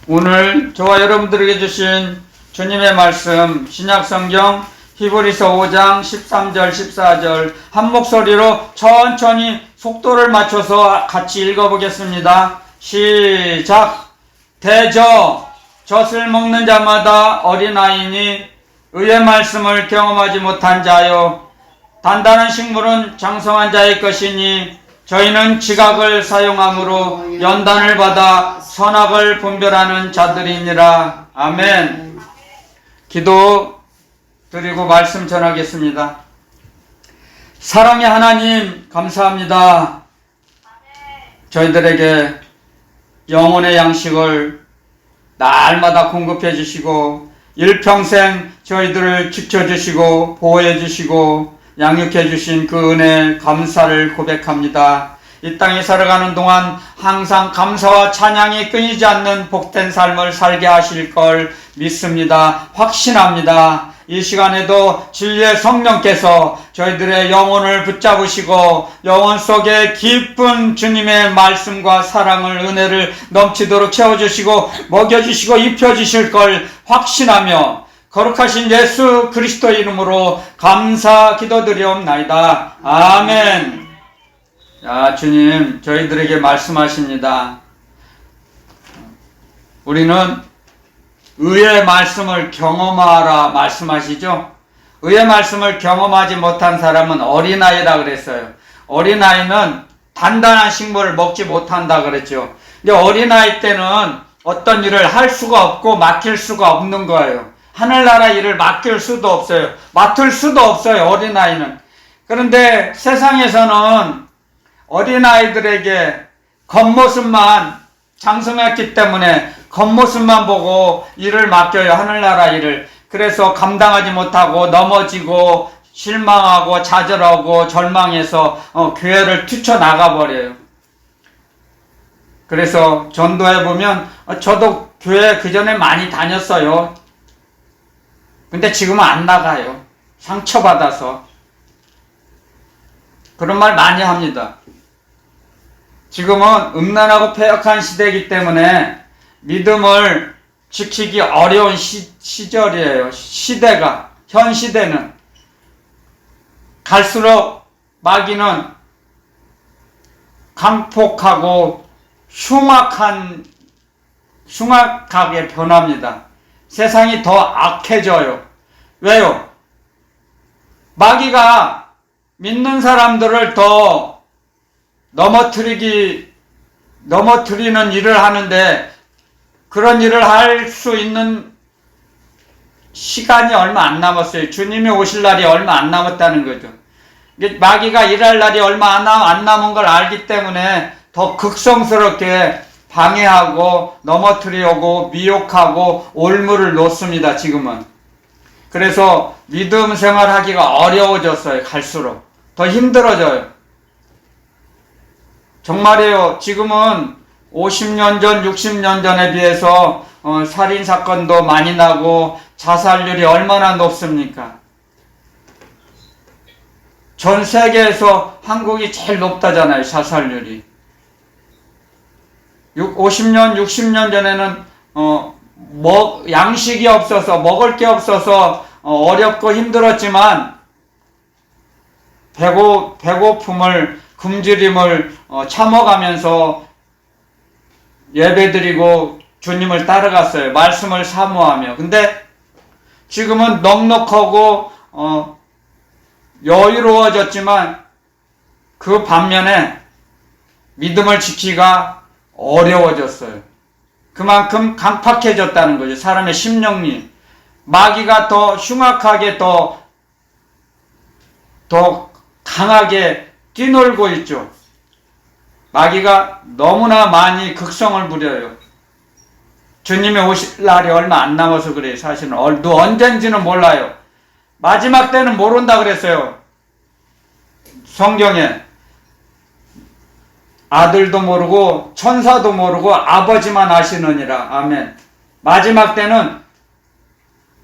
오늘 저와 여러분들에게 주신 주님의 말씀 신약성경 히브리서 5장 13절 14절 한 목소리로 천천히 속도를 맞춰서 같이 읽어보겠습니다. 시작. 대저 젖을 먹는 자마다 어린아이니 의의 말씀을 경험하지 못한 자요 단단한 식물은 장성한 자의 것이니 저희는 지각을 사용함으로 연단을 받아 선악을 분별하는 자들이니라. 아멘. 기도 드리고 말씀 전하겠습니다. 사랑의 하나님 감사합니다. 저희들에게 영혼의 양식을 날마다 공급해 주시고 일평생 저희들을 지켜주시고 보호해 주시고 양육해 주신 그 은혜 감사를 고백합니다. 이 땅에 살아가는 동안 항상 감사와 찬양이 끊이지 않는 복된 삶을 살게 하실 걸 믿습니다. 확신합니다. 이 시간에도 진리의 성령께서 저희들의 영혼을 붙잡으시고 영혼 속에 깊은 주님의 말씀과 사랑을 은혜를 넘치도록 채워주시고 먹여주시고 입혀주실 걸 확신하며 거룩하신 예수 그리스도 이름으로 감사 기도드리옵나이다. 아멘. 자, 주님 저희들에게 말씀하십니다. 우리는 의의 말씀을 경험하라 말씀하시죠. 의의 말씀을 경험하지 못한 사람은 어린아이라 그랬어요. 어린아이는 단단한 식물을 먹지 못한다 그랬죠. 근데 어린아이 때는 어떤 일을 할 수가 없고 맡길 수가 없는 거예요. 하늘나라 일을 맡길 수도 없어요. 맡을 수도 없어요, 어린아이는. 그런데 세상에서는 어린아이들에게 겉모습만 장성했기 때문에 겉모습만 보고 일을 맡겨요, 하늘나라 일을. 그래서 감당하지 못하고 넘어지고 실망하고 좌절하고 절망해서 교회를 뛰쳐나가버려요. 그래서 전도해보면 저도 교회 그전에 많이 다녔어요. 근데 지금은 안 나가요. 상처받아서. 그런 말 많이 합니다. 지금은 음란하고 패역한 시대이기 때문에 믿음을 지키기 어려운 시절이에요. 시대가. 현 시대는. 갈수록 마귀는 강폭하고 흉악하게 변합니다. 세상이 더 악해져요. 왜요? 마귀가 믿는 사람들을 더 넘어뜨리는 일을 하는데 그런 일을 할 수 있는 시간이 얼마 안 남았어요. 주님이 오실 날이 얼마 안 남았다는 거죠. 마귀가 일할 날이 얼마 안 남은 걸 알기 때문에 더 극성스럽게 방해하고 넘어뜨리고 미혹하고 올무를 놓습니다. 지금은. 그래서 믿음 생활하기가 어려워졌어요. 갈수록. 더 힘들어져요. 정말이에요. 지금은 50년 전, 60년 전에 비해서 살인사건도 많이 나고 자살률이 얼마나 높습니까? 전 세계에서 한국이 제일 높다잖아요. 자살률이. 50년, 60년 전에는 양식이 없어서 먹을 게 없어서 어렵고 힘들었지만 배고픔을 굶주림을 참아가면서 예배드리고 주님을 따라갔어요. 말씀을 사모하며. 근데 지금은 넉넉하고 여유로워졌지만 그 반면에 믿음을 지키기가 어려워졌어요. 그만큼 강팍해졌다는 거죠. 사람의 심령이. 마귀가 더 흉악하게 더 강하게 뛰놀고 있죠. 마귀가 너무나 많이 극성을 부려요. 주님이 오실 날이 얼마 안 남아서 그래요. 사실은 언젠지는 몰라요. 마지막 때는 모른다 그랬어요. 성경에. 아들도 모르고 천사도 모르고 아버지만 아시느니라. 아멘. 마지막 때는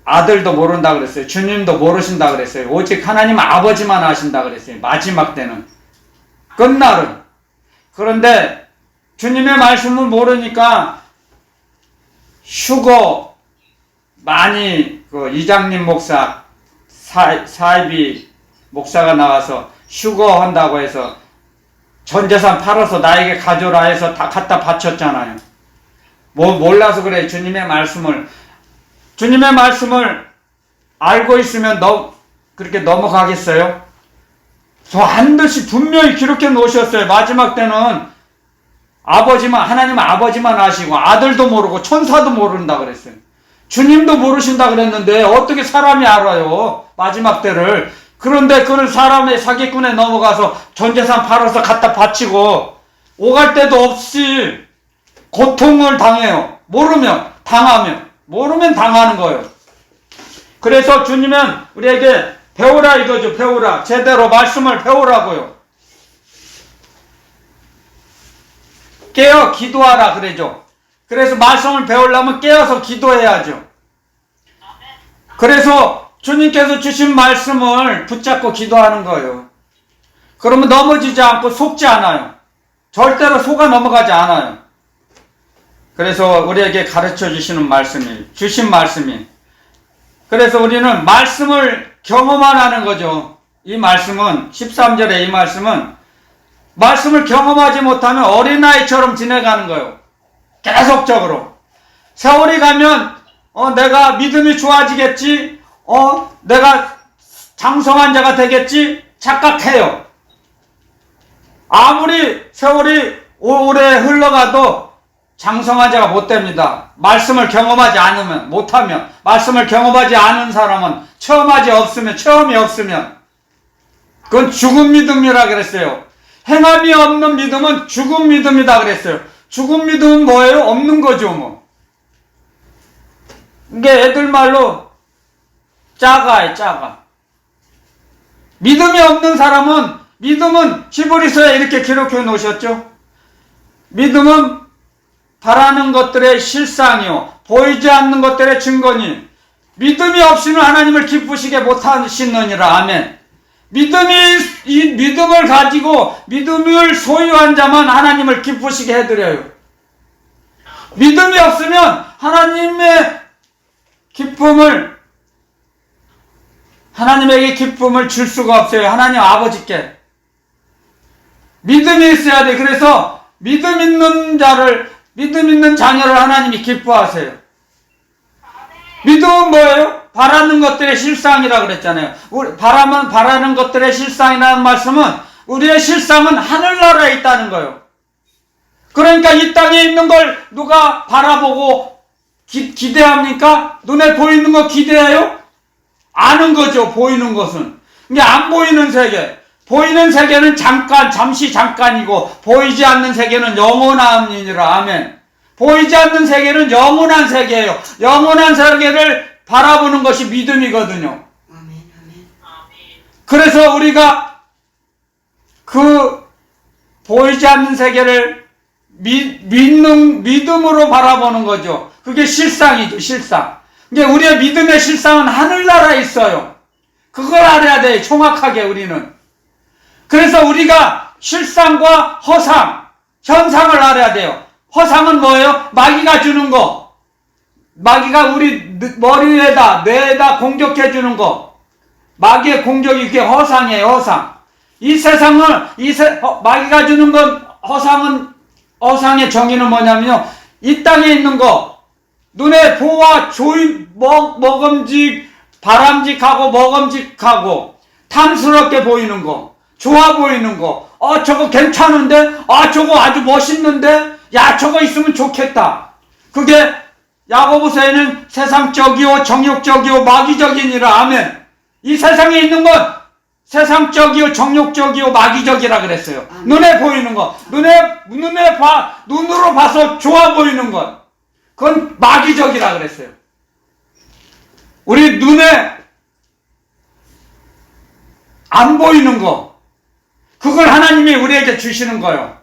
아들도 모른다 그랬어요. 주님도 모르신다 그랬어요. 오직 하나님 아버지만 아신다 그랬어요. 마지막 때는. 끝날은. 그런데 주님의 말씀을 모르니까 휴거 많이 그 이장님 목사 사이비 목사가 나와서 휴거 한다고 해서 전 재산 팔아서 나에게 가져라 해서 다 갖다 바쳤잖아요. 뭐 몰라서 그래. 주님의 말씀을 알고 있으면 그렇게 넘어가겠어요? 반드시 분명히 기록해 놓으셨어요. 마지막 때는 하나님은 아버지만 아시고 아들도 모르고 천사도 모른다 그랬어요. 주님도 모르신다 그랬는데 어떻게 사람이 알아요? 마지막 때를. 그런데 그런 사람의 사기꾼에 넘어가서 전재산 팔아서 갖다 바치고 오갈 데도 없이 고통을 당해요. 모르면 당하는 거예요. 그래서 주님은 우리에게 배우라 이거죠. 배우라. 제대로 말씀을 배우라고요. 깨어 기도하라 그러죠. 그래서 말씀을 배우려면 깨어서 기도해야죠. 그래서 주님께서 주신 말씀을 붙잡고 기도하는 거예요. 그러면 넘어지지 않고 속지 않아요. 절대로 속아 넘어가지 않아요. 그래서 우리에게 가르쳐 주신 말씀이. 그래서 우리는 말씀을 경험만 하는 거죠. 이 말씀은 13절에 이 말씀은 말씀을 경험하지 못하면 어린아이처럼 지내가는 거예요. 계속적으로. 세월이 가면 내가 믿음이 좋아지겠지, 내가 장성한 자가 되겠지 착각해요. 아무리 세월이 오래 흘러가도 장성한 자가 못 됩니다. 말씀을 경험하지 않으면, 못하면, 말씀을 경험하지 않은 사람은 체험이 없으면 그건 죽은 믿음이라 그랬어요. 행함이 없는 믿음은 죽은 믿음이다 그랬어요. 죽은 믿음은 뭐예요? 없는 거죠, 뭐. 이게 애들 말로 작아. 믿음이 없는 사람은, 믿음은 히브리서에 이렇게 기록해 놓으셨죠. 믿음은 바라는 것들의 실상이요, 보이지 않는 것들의 증거니, 믿음이 없이는 하나님을 기쁘시게 못하시느니라. 아멘. 이 믿음을 가지고 믿음을 소유한 자만 하나님을 기쁘시게 해드려요. 믿음이 없으면 하나님에게 기쁨을 줄 수가 없어요. 하나님 아버지께. 믿음이 있어야 돼. 그래서 믿음 있는 자녀를 하나님이 기뻐하세요. 믿음은 뭐예요? 바라는 것들의 실상이라고 그랬잖아요. 바라는 것들의 실상이라는 말씀은 우리의 실상은 하늘나라에 있다는 거예요. 그러니까 이 땅에 있는 걸 누가 바라보고 기대합니까? 눈에 보이는 거 기대해요? 아는 거죠. 보이는 것은. 이게 안 보이는 세계. 보이는 세계는 잠시 잠깐이고 보이지 않는 세계는 영원함이니라. 아멘. 보이지 않는 세계는 영원한 세계예요. 영원한 세계를 바라보는 것이 믿음이거든요. 그래서 우리가 그 보이지 않는 세계를 믿음으로 바라보는 거죠. 그게 실상이죠, 실상. 이게 우리의 믿음의 실상은 하늘나라에 있어요. 그걸 알아야 돼요, 정확하게 우리는. 그래서 우리가 실상과 허상, 현상을 알아야 돼요. 허상은 뭐예요? 마귀가 주는 거. 마귀가 우리 머리에다, 뇌에다 공격해 주는 거. 마귀의 공격이 그게 허상이에요, 허상. 이 세상을, 마귀가 주는 건, 허상의 정의는 뭐냐면요. 이 땅에 있는 거, 눈에 보아 바람직하고 먹음직하고, 탐스럽게 보이는 거, 좋아 보이는 거, 저거 괜찮은데? 저거 아주 멋있는데? 야, 저거 있으면 좋겠다. 그게 야고보서에는 세상적이요, 정욕적이요, 마귀적이니라. 아멘. 이 세상에 있는 건 세상적이요, 정욕적이요, 마귀적이라 그랬어요. 아멘. 눈에 보이는 거, 눈으로 봐서 좋아 보이는 것, 그건 마귀적이라 그랬어요. 우리 눈에 안 보이는 거, 그걸 하나님이 우리에게 주시는 거예요.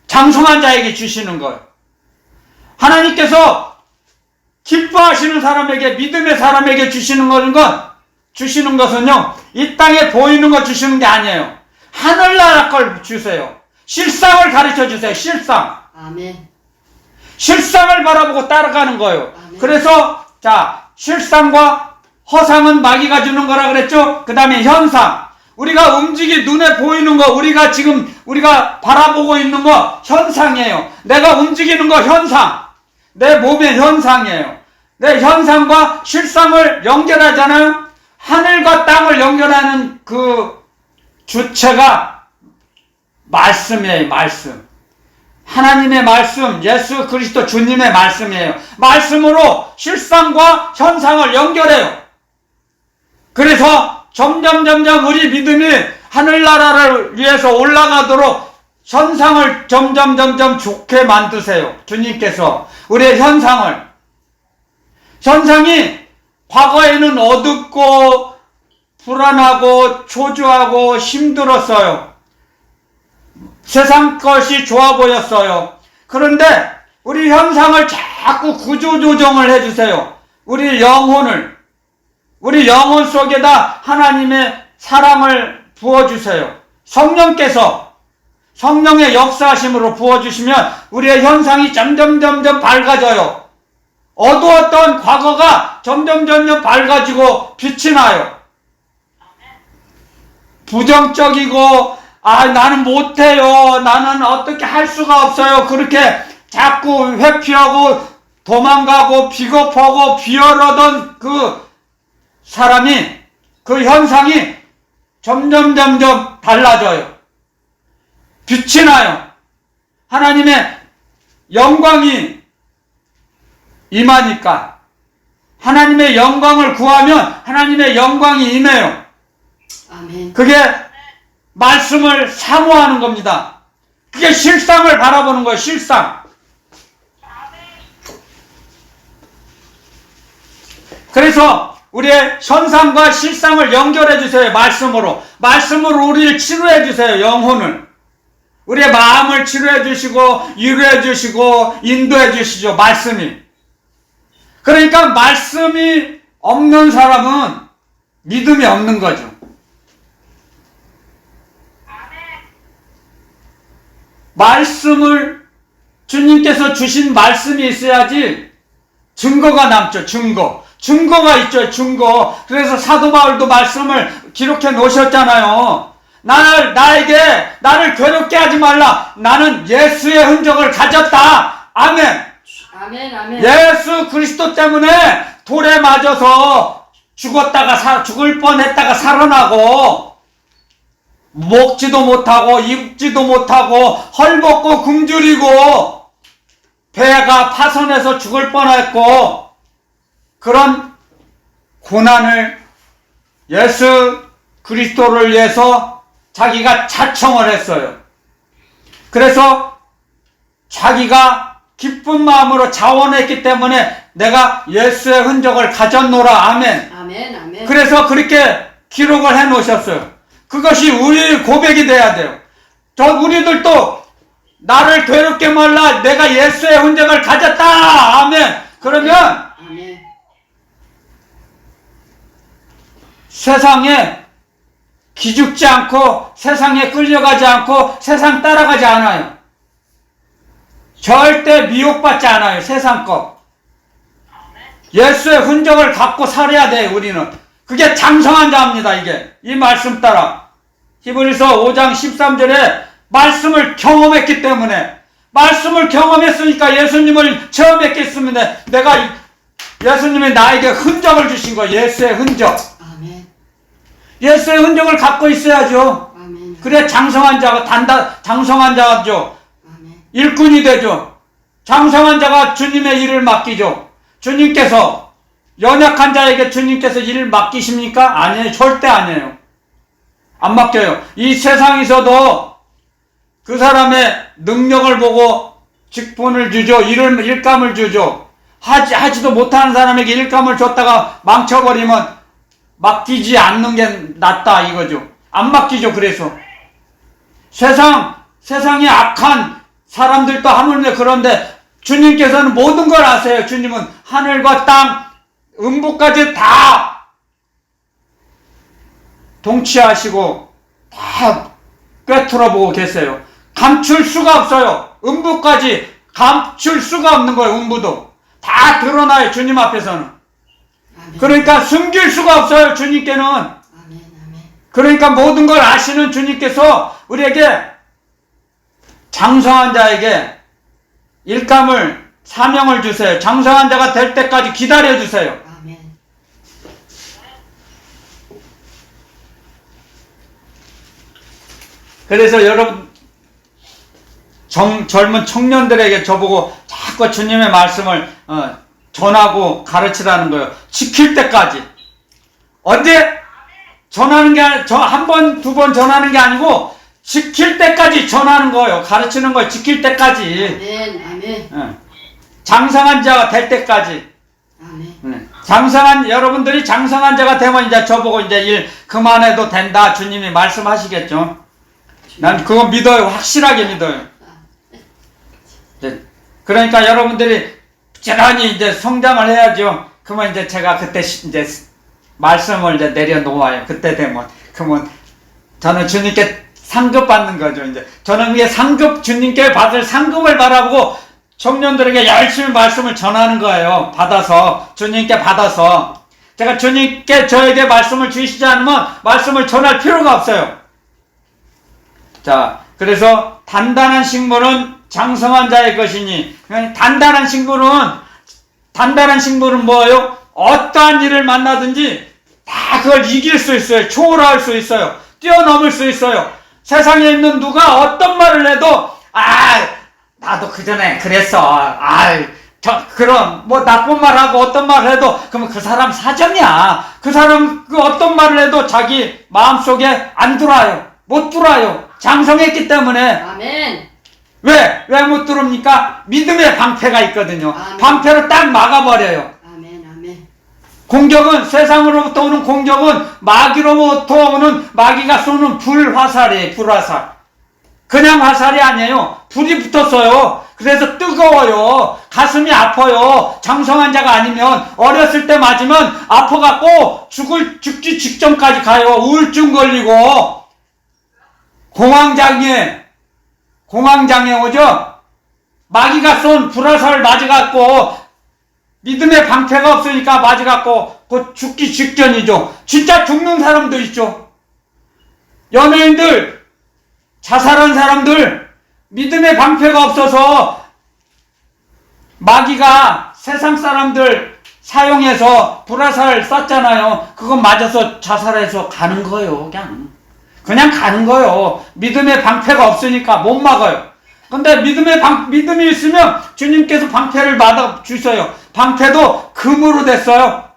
장성한 자에게 주시는 거예요. 하나님께서 기뻐하시는 사람에게, 믿음의 사람에게 주시는 것은요, 이 땅에 보이는 거 주시는 게 아니에요. 하늘나라 걸 주세요. 실상을 가르쳐 주세요. 실상. 아멘. 실상을 바라보고 따라가는 거예요. 아멘. 그래서 자, 실상과 허상은 마귀가 주는 거라 그랬죠? 그 다음에 현상. 우리가 눈에 보이는 거, 우리가 바라보고 있는 거 현상이에요. 내가 움직이는 거 현상. 내 몸의 현상이에요. 내 현상과 실상을 연결하잖아요. 하늘과 땅을 연결하는 그 주체가 말씀이에요. 말씀. 하나님의 말씀, 예수 그리스도 주님의 말씀이에요. 말씀으로 실상과 현상을 연결해요. 그래서 점점 우리 믿음이 하늘나라를 위해서 올라가도록 현상을 점점 좋게 만드세요. 주님께서 우리의 현상이 과거에는 어둡고 불안하고 초조하고 힘들었어요. 세상 것이 좋아 보였어요. 그런데 우리 현상을 자꾸 구조조정을 해주세요. 우리 영혼 속에다 하나님의 사랑을 부어주세요. 성령의 역사하심으로 부어주시면 우리의 현상이 점점 밝아져요. 어두웠던 과거가 점점 밝아지고 빛이 나요. 부정적이고 나는 못해요. 나는 어떻게 할 수가 없어요. 그렇게 자꾸 회피하고 도망가고 비겁하고 비열하던 그 사람이, 그 현상이 점점 달라져요. 빛이 나요. 하나님의 영광이 임하니까. 하나님의 영광을 구하면 하나님의 영광이 임해요. 아멘. 그게 말씀을 사모하는 겁니다. 그게 실상을 바라보는 거예요. 실상. 그래서 우리의 현상과 실상을 연결해 주세요. 말씀으로 우리를 치료해 주세요. 영혼을. 우리의 마음을 치료해 주시고 위로해 주시고 인도해 주시죠. 말씀이. 그러니까 말씀이 없는 사람은 믿음이 없는 거죠. 말씀을, 주님께서 주신 말씀이 있어야지 증거가 남죠. 증거가 있죠. 증거. 그래서 사도 바울도 말씀을 기록해 놓으셨잖아요. 나를 괴롭게 하지 말라. 나는 예수의 흔적을 가졌다. 아멘. 예수 그리스도 때문에 돌에 맞아서 죽을 뻔했다가 살아나고, 먹지도 못하고 입지도 못하고 헐벗고 굶주리고 배가 파손해서 죽을 뻔했고, 그런 고난을 예수 그리스도를 위해서 자기가 자청을 했어요. 그래서 자기가 기쁜 마음으로 자원했기 때문에 내가 예수의 흔적을 가졌노라. 아멘. 그래서 그렇게 기록을 해 놓으셨어요. 그것이 우리의 고백이 돼야 돼요. 우리들도 나를 괴롭게 말라. 내가 예수의 흔적을 가졌다. 아멘. 그러면 세상에 기죽지 않고 세상에 끌려가지 않고 세상 따라가지 않아요. 절대 미혹받지 않아요. 세상 것. 예수의 흔적을 갖고 살아야 돼요. 우리는. 그게 장성한 자입니다. 이게 이 말씀 따라 히브리서 5장 13절에 말씀을 경험했기 때문에, 말씀을 경험했으니까 예수님을 처음 뵙겠습니다. 내가 예수님이 나에게 흔적을 주신 거예요. 예수의 흔적. 아멘. 예수의 흔적을 갖고 있어야죠. 아멘. 그래 장성한 자가 장성한 자죠. 아멘. 일꾼이 되죠. 장성한 자가 주님의 일을 맡기죠. 주님께서 연약한 자에게 주님께서 일을 맡기십니까? 아니에요. 절대 아니에요. 안 맡겨요. 이 세상에서도 그 사람의 능력을 보고 직분을 주죠. 일감을 주죠. 하지도 못하는 사람에게 일감을 줬다가 망쳐버리면 맡기지 않는 게 낫다 이거죠. 안 맡기죠. 그래서 세상에 악한 사람들도 하물며 그런데 주님께서는 모든 걸 아세요. 주님은 하늘과 땅, 음부까지 다 통치하시고 다 꿰뚫어 보고 계세요. 감출 수가 없어요. 음부까지 감출 수가 없는 거예요. 음부도. 다 드러나요, 주님 앞에서는. 아멘. 그러니까 숨길 수가 없어요, 주님께는. 아멘. 아멘. 그러니까 모든 걸 아시는 주님께서 우리에게 장성한 자에게 일감을, 사명을 주세요. 장성한 자가 될 때까지 기다려 주세요. 아멘. 그래서 여러분, 젊은 청년들에게 저보고 자꾸 주님의 말씀을 전하고 가르치라는 거예요. 지킬 때까지. 언제 전하는 게 한 번, 두 번 전하는 게 아니고 지킬 때까지 전하는 거예요. 가르치는 거예요. 지킬 때까지. 아멘. 아멘. 장성한 자가 될 때까지. 아멘. 여러분들이 장성한 자가 되면 이제 저보고 이제 일 그만해도 된다. 주님이 말씀하시겠죠. 난 그거 믿어요. 확실하게 믿어요. 그러니까 여러분들이 부지런히 이제 성장을 해야죠. 그러면 이제 제가 그때 이제 말씀을 이제 내려놓아요. 그때 되면. 그러면 저는 주님께 상급 받는 거죠. 이제 저는 이게 주님께 받을 상급을 바라보고 청년들에게 열심히 말씀을 전하는 거예요. 받아서, 주님께 받아서. 제가 주님께 저에게 말씀을 주시지 않으면 말씀을 전할 필요가 없어요. 자, 그래서 단단한 식물은 장성한 자의 것이니, 단단한 식물은 뭐예요? 어떠한 일을 만나든지 다 그걸 이길 수 있어요. 초월할 수 있어요. 뛰어넘을 수 있어요. 세상에 있는 누가 어떤 말을 해도 나도 그전에 그랬어. 그럼 뭐 나쁜 말하고 어떤 말을 해도 그러면 그 사람 사정이야. 그 사람 그 어떤 말을 해도 자기 마음속에 안 들어와요. 못 들어와요. 장성했기 때문에. 아멘. 왜 못 들어옵니까? 믿음의 방패가 있거든요. 아멘. 방패로 딱 막아버려요. 아멘. 아멘. 공격은, 세상으로부터 오는 공격은 마귀로부터 오는, 마귀가 쏘는 불화살이에요. 불화살. 그냥 화살이 아니에요. 불이 붙었어요. 그래서 뜨거워요. 가슴이 아파요. 장성한 자가 아니면 어렸을 때 맞으면 아파갖고 죽기 직전까지 가요. 우울증 걸리고 공황장애 오죠. 마귀가 쏜 불화살을 맞아갖고 믿음의 방패가 없으니까 맞아갖고 곧 죽기 직전이죠. 진짜 죽는 사람도 있죠. 연예인들, 자살한 사람들, 믿음의 방패가 없어서 마귀가 세상 사람들 사용해서 불화살 쐈잖아요. 그거 맞아서 자살해서 가는 거예요. 그냥 가는 거예요. 믿음의 방패가 없으니까 못 막아요. 근데 믿음이 있으면 주님께서 방패를 받아 주셔요. 방패도 금으로 됐어요.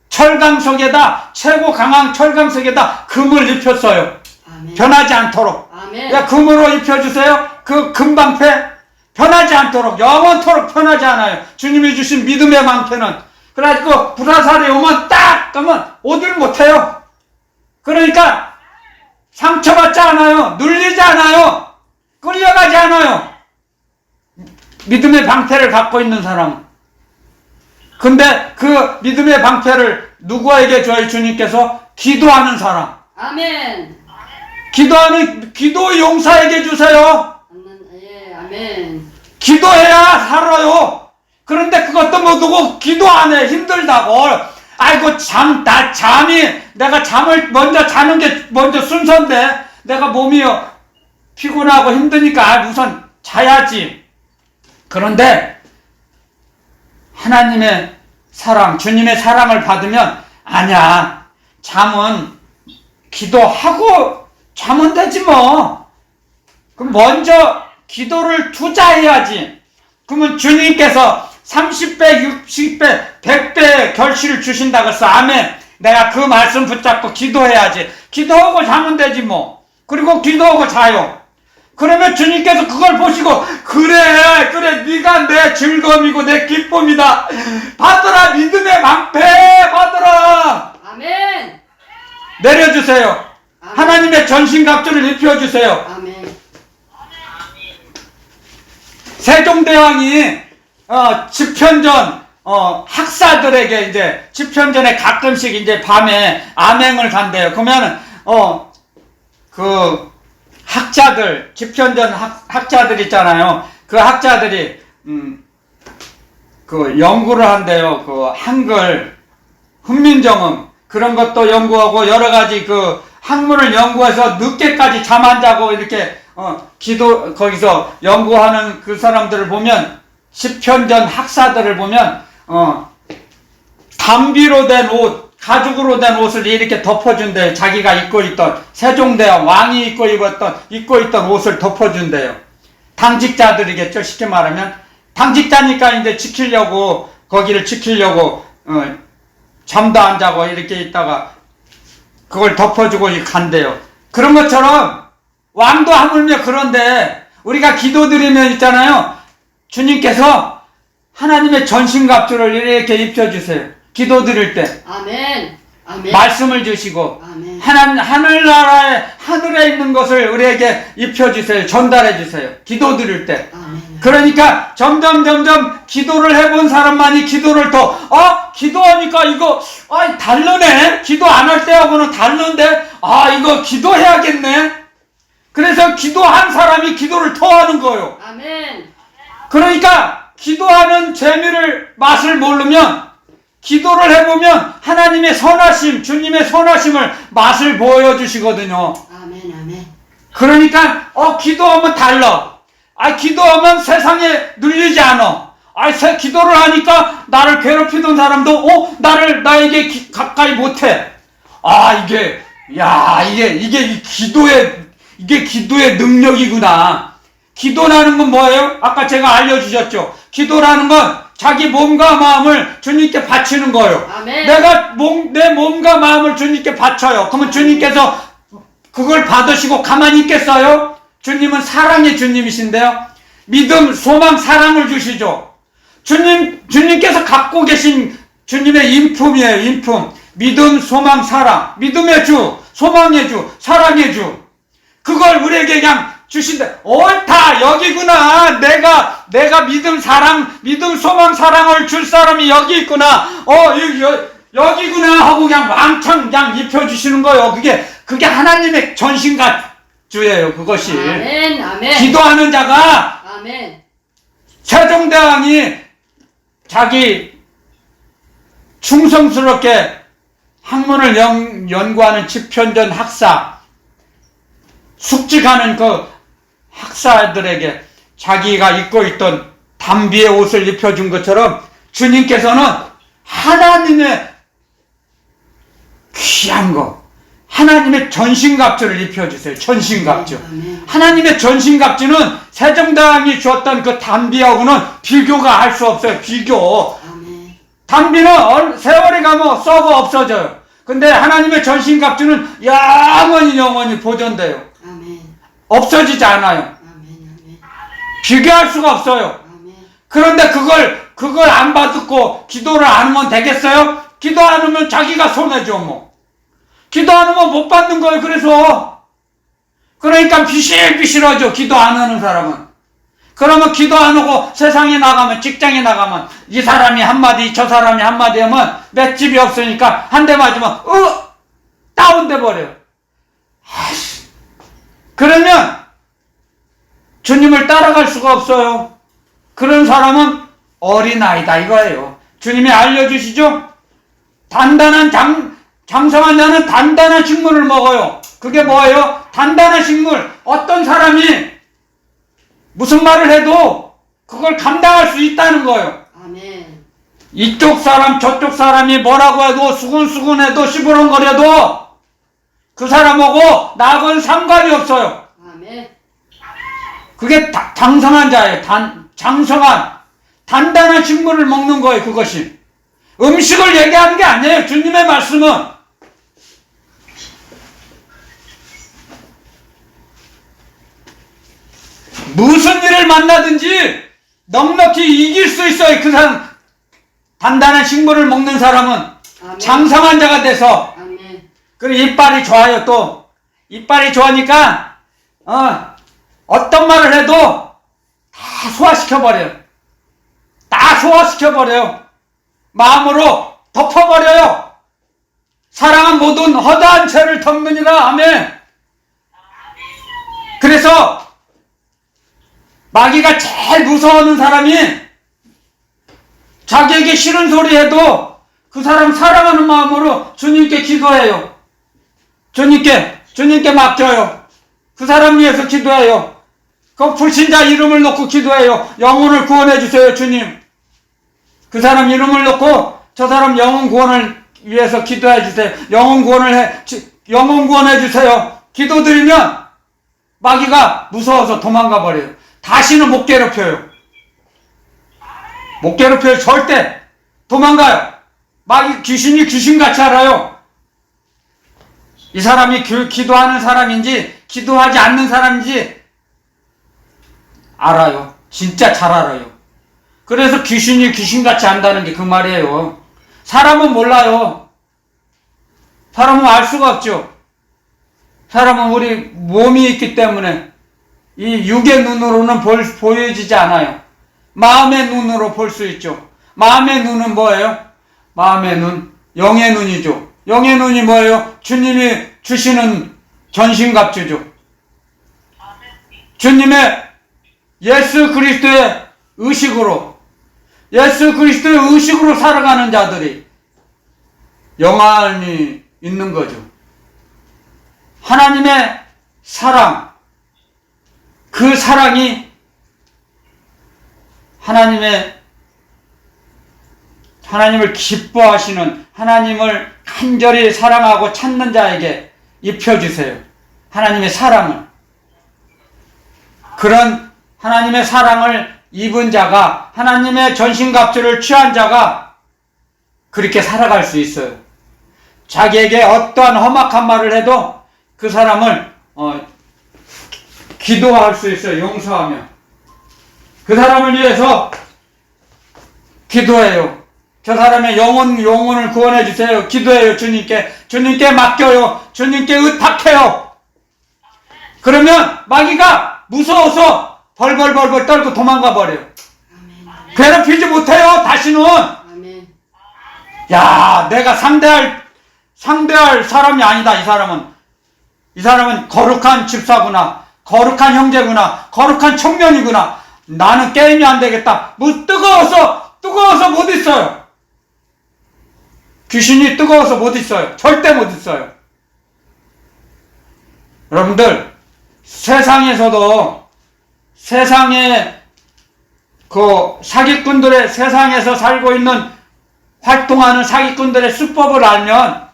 철강 속에다, 최고 강한 철강 속에다 금을 입혔어요. 아멘. 변하지 않도록. 아멘. 금으로 입혀주세요. 그 금방패 변하지 않도록, 영원토록 변하지 않아요. 주님이 주신 믿음의 방패는. 그래가지고 불화살이 오면 딱 그러면 오질 못해요. 그러니까 상처받지 않아요. 눌리지 않아요. 끌려가지 않아요. 믿음의 방패를 갖고 있는 사람은. 근데 그 믿음의 방패를 누구에게 줘요? 주님께서? 기도하는 사람. 아멘. 기도 용사에게 주세요. 아멘. 기도해야 살아요. 그런데 그것도 못하고 기도 안 해. 힘들다고. 아이고, 내가 잠을 먼저 자는 게 먼저 순서인데, 내가 몸이 피곤하고 힘드니까, 우선 자야지. 그런데, 하나님의 사랑, 주님의 사랑을 받으면, 아니야. 잠은 기도하고 자면 되지 뭐. 그럼 먼저 기도를 투자해야지. 그러면 주님께서 30배, 60배, 100배의 결실을 주신다 그랬어. 아멘. 내가 그 말씀 붙잡고 기도해야지. 기도하고 자면 되지 뭐. 그리고 기도하고 자요. 그러면 주님께서 그걸 보시고 그래 네가 내 즐거움이고 내 기쁨이다. 받으라. 믿음의 방패 받으라. 아멘. 내려주세요. 아멘. 하나님의 전신갑주를 입혀주세요. 아멘. 세종대왕이 집현전 학사들에게 이제 집현전에 가끔씩 이제 밤에 암행을 간대요. 그러면은 그 학자들, 집현전 학자들 있잖아요. 그 학자들이 그 연구를 한대요. 그 한글, 훈민정음 그런 것도 연구하고 여러 가지 그 학문을 연구해서 늦게까지 잠 안 자고 이렇게 기도 거기서 연구하는 그 사람들을 보면 시편전 학사들을 보면 담비로 된 옷, 가죽으로 된 옷을 이렇게 덮어준대요. 자기가 입고 있던 세종대왕 왕이 입고 있던 옷을 덮어준대요. 당직자들이겠죠. 쉽게 말하면 당직자니까 이제 거기를 지키려고 잠도 안 자고 이렇게 있다가 그걸 덮어주고 간대요. 그런 것처럼 왕도 하물며 그런데 우리가 기도드리면 있잖아요. 주님께서 하나님의 전신갑주를 이렇게 입혀주세요. 기도드릴 때 아멘. 아멘. 말씀을 주시고 아멘. 하늘에 있는 것을 우리에게 입혀주세요. 전달해주세요. 기도드릴 때. 아멘. 그러니까 점점 기도를 해본 사람만이 기도를 기도하니까 이거 다르네. 기도 안 할 때하고는 다른데 이거 기도해야겠네. 그래서 기도한 사람이 기도를 더 하는 거예요. 아멘. 그러니까 기도하는 맛을 모르면 기도를 해보면 하나님의 선하심, 주님의 선하심을 맛을 보여주시거든요. 아멘. 아멘. 그러니까 기도하면 달라. 기도하면 세상에 눌리지 않아. 기도를 하니까 나를 괴롭히던 사람도 나에게 가까이 못해. 이게 기도의 능력이구나. 기도라는 건 뭐예요? 아까 제가 알려주셨죠. 기도라는 건 자기 몸과 마음을 주님께 바치는 거예요. 아멘. 내 몸과 마음을 주님께 바쳐요. 그러면 주님께서 그걸 받으시고 가만히 있겠어요? 주님은 사랑의 주님이신데요. 믿음, 소망, 사랑을 주시죠. 주님께서 갖고 계신 주님의 인품이에요. 인품. 믿음, 소망, 사랑. 믿음의 주, 소망의 주, 사랑의 주. 그걸 우리에게 그냥 주신다. 옳다. 여기구나. 내가 믿음, 소망, 사랑을 줄 사람이 여기 있구나. 여기구나 하고 그냥 왕창 그냥 입혀주시는 거예요. 그게 하나님의 전신갑주예요. 그것이. 아멘. 아멘. 기도하는 자가 아멘. 세종대왕이 자기 충성스럽게 학문을 연구하는 집현전 학사 숙직하는 그 학사들에게 자기가 입고 있던 담비의 옷을 입혀준 것처럼 주님께서는 하나님의 귀한 거, 하나님의 전신갑주를 입혀주세요. 전신갑주. 아멘. 하나님의 전신갑주는 세종대왕이 주었던 그 담비하고는 비교가 할 수 없어요. 비교. 아멘. 담비는 세월이 가면 썩어 없어져요. 근데 하나님의 전신갑주는 영원히 보존돼요. 아멘. 없어지지 않아요. 아멘. 비교할 수가 없어요. 아멘. 그런데 그걸 안 받고 기도를 안 하면 되겠어요? 기도 안 하면 자기가 손해죠, 뭐. 기도 안 하면 못 받는 거예요, 그러니까 비실비실하죠, 기도 안 하는 사람은. 그러면 기도 안 하고 세상에 나가면, 직장에 나가면, 이 사람이 한마디, 저 사람이 한마디 하면 맷집이 없으니까 한 대 맞으면, 다운돼 버려요. 그러면 주님을 따라갈 수가 없어요. 그런 사람은 어린아이다 이거예요. 주님이 알려주시죠? 장성한 자는 단단한 식물을 먹어요. 그게 뭐예요? 단단한 식물. 어떤 사람이 무슨 말을 해도 그걸 감당할 수 있다는 거예요. 아멘. 이쪽 사람 저쪽 사람이 뭐라고 해도 수근수근해도 시부렁거려도 그 사람하고 나하고는 상관이 없어요. 아멘. 그게 장성한 자예요. 장성한 단단한 식물을 먹는 거예요. 그것이 음식을 얘기하는 게 아니에요. 주님의 말씀은 무슨 일을 만나든지 넉넉히 이길 수 있어요. 그 사람 단단한 식물을 먹는 사람은 아멘. 장성한 자가 돼서. 아멘. 그리고 이빨이 좋아요. 또 이빨이 좋아하니까 어떤 말을 해도 다 소화시켜버려요. 다 소화시켜버려요. 마음으로 덮어버려요. 사랑은 모든 허다한 죄를 덮느니라. 아멘. 그래서 마귀가 제일 무서워하는 사람이 자기에게 싫은 소리 해도 그 사람 사랑하는 마음으로 주님께 기도해요. 주님께 맡겨요. 그 사람 위해서 기도해요. 그 불신자 이름을 놓고 기도해요. 영혼을 구원해 주세요, 주님. 그 사람 이름을 놓고 저 사람 영혼 구원을 위해서 기도해 주세요. 영혼 구원해 주세요. 기도드리면 마귀가 무서워서 도망가 버려요. 다시는 못 괴롭혀요. 못 괴롭혀요. 절대. 도망가요. 마귀 귀신이 귀신같이 알아요. 이 사람이 기도하는 사람인지 기도하지 않는 사람인지 알아요. 진짜 잘 알아요. 그래서 귀신이 귀신같이 안다는 게 그 말이에요. 사람은 몰라요. 사람은 알 수가 없죠. 사람은 우리 몸이 있기 때문에 이 육의 눈으로는 보여지지 않아요. 마음의 눈으로 볼 수 있죠. 마음의 눈은 뭐예요? 마음의 눈, 영의 눈이죠. 영의 눈이 뭐예요? 주님이 주시는 전신갑주죠. 주님의 예수 그리스도의 의식으로 살아가는 자들이 영안이 있는 거죠. 하나님의 사랑, 그 사랑이 하나님을 기뻐하시는, 하나님을 간절히 사랑하고 찾는 자에게 입혀주세요. 하나님의 사랑을. 그런 하나님의 사랑을 입은 자가, 하나님의 전신갑주를 취한 자가 그렇게 살아갈 수 있어요. 자기에게 어떠한 험악한 말을 해도 그 사람을 기도할 수 있어요. 용서하며. 그 사람을 위해서 기도해요. 저 사람의 영혼을 구원해 주세요. 기도해요. 주님께 맡겨요. 주님께 의탁해요. 그러면 마귀가 무서워서 벌벌 떨고 도망가 버려요. 괴롭히지 못해요. 다시는. 아멘. 야, 내가 상대할 사람이 아니다. 이 사람은 거룩한 집사구나, 거룩한 형제구나, 거룩한 청년이구나. 나는 게임이 안 되겠다. 뭐 뜨거워서 못 있어요. 귀신이 뜨거워서 못 있어요. 절대 못 있어요. 여러분들, 세상에서도 세상에 사기꾼들의, 세상에서 살고 있는 활동하는 사기꾼들의 수법을 알면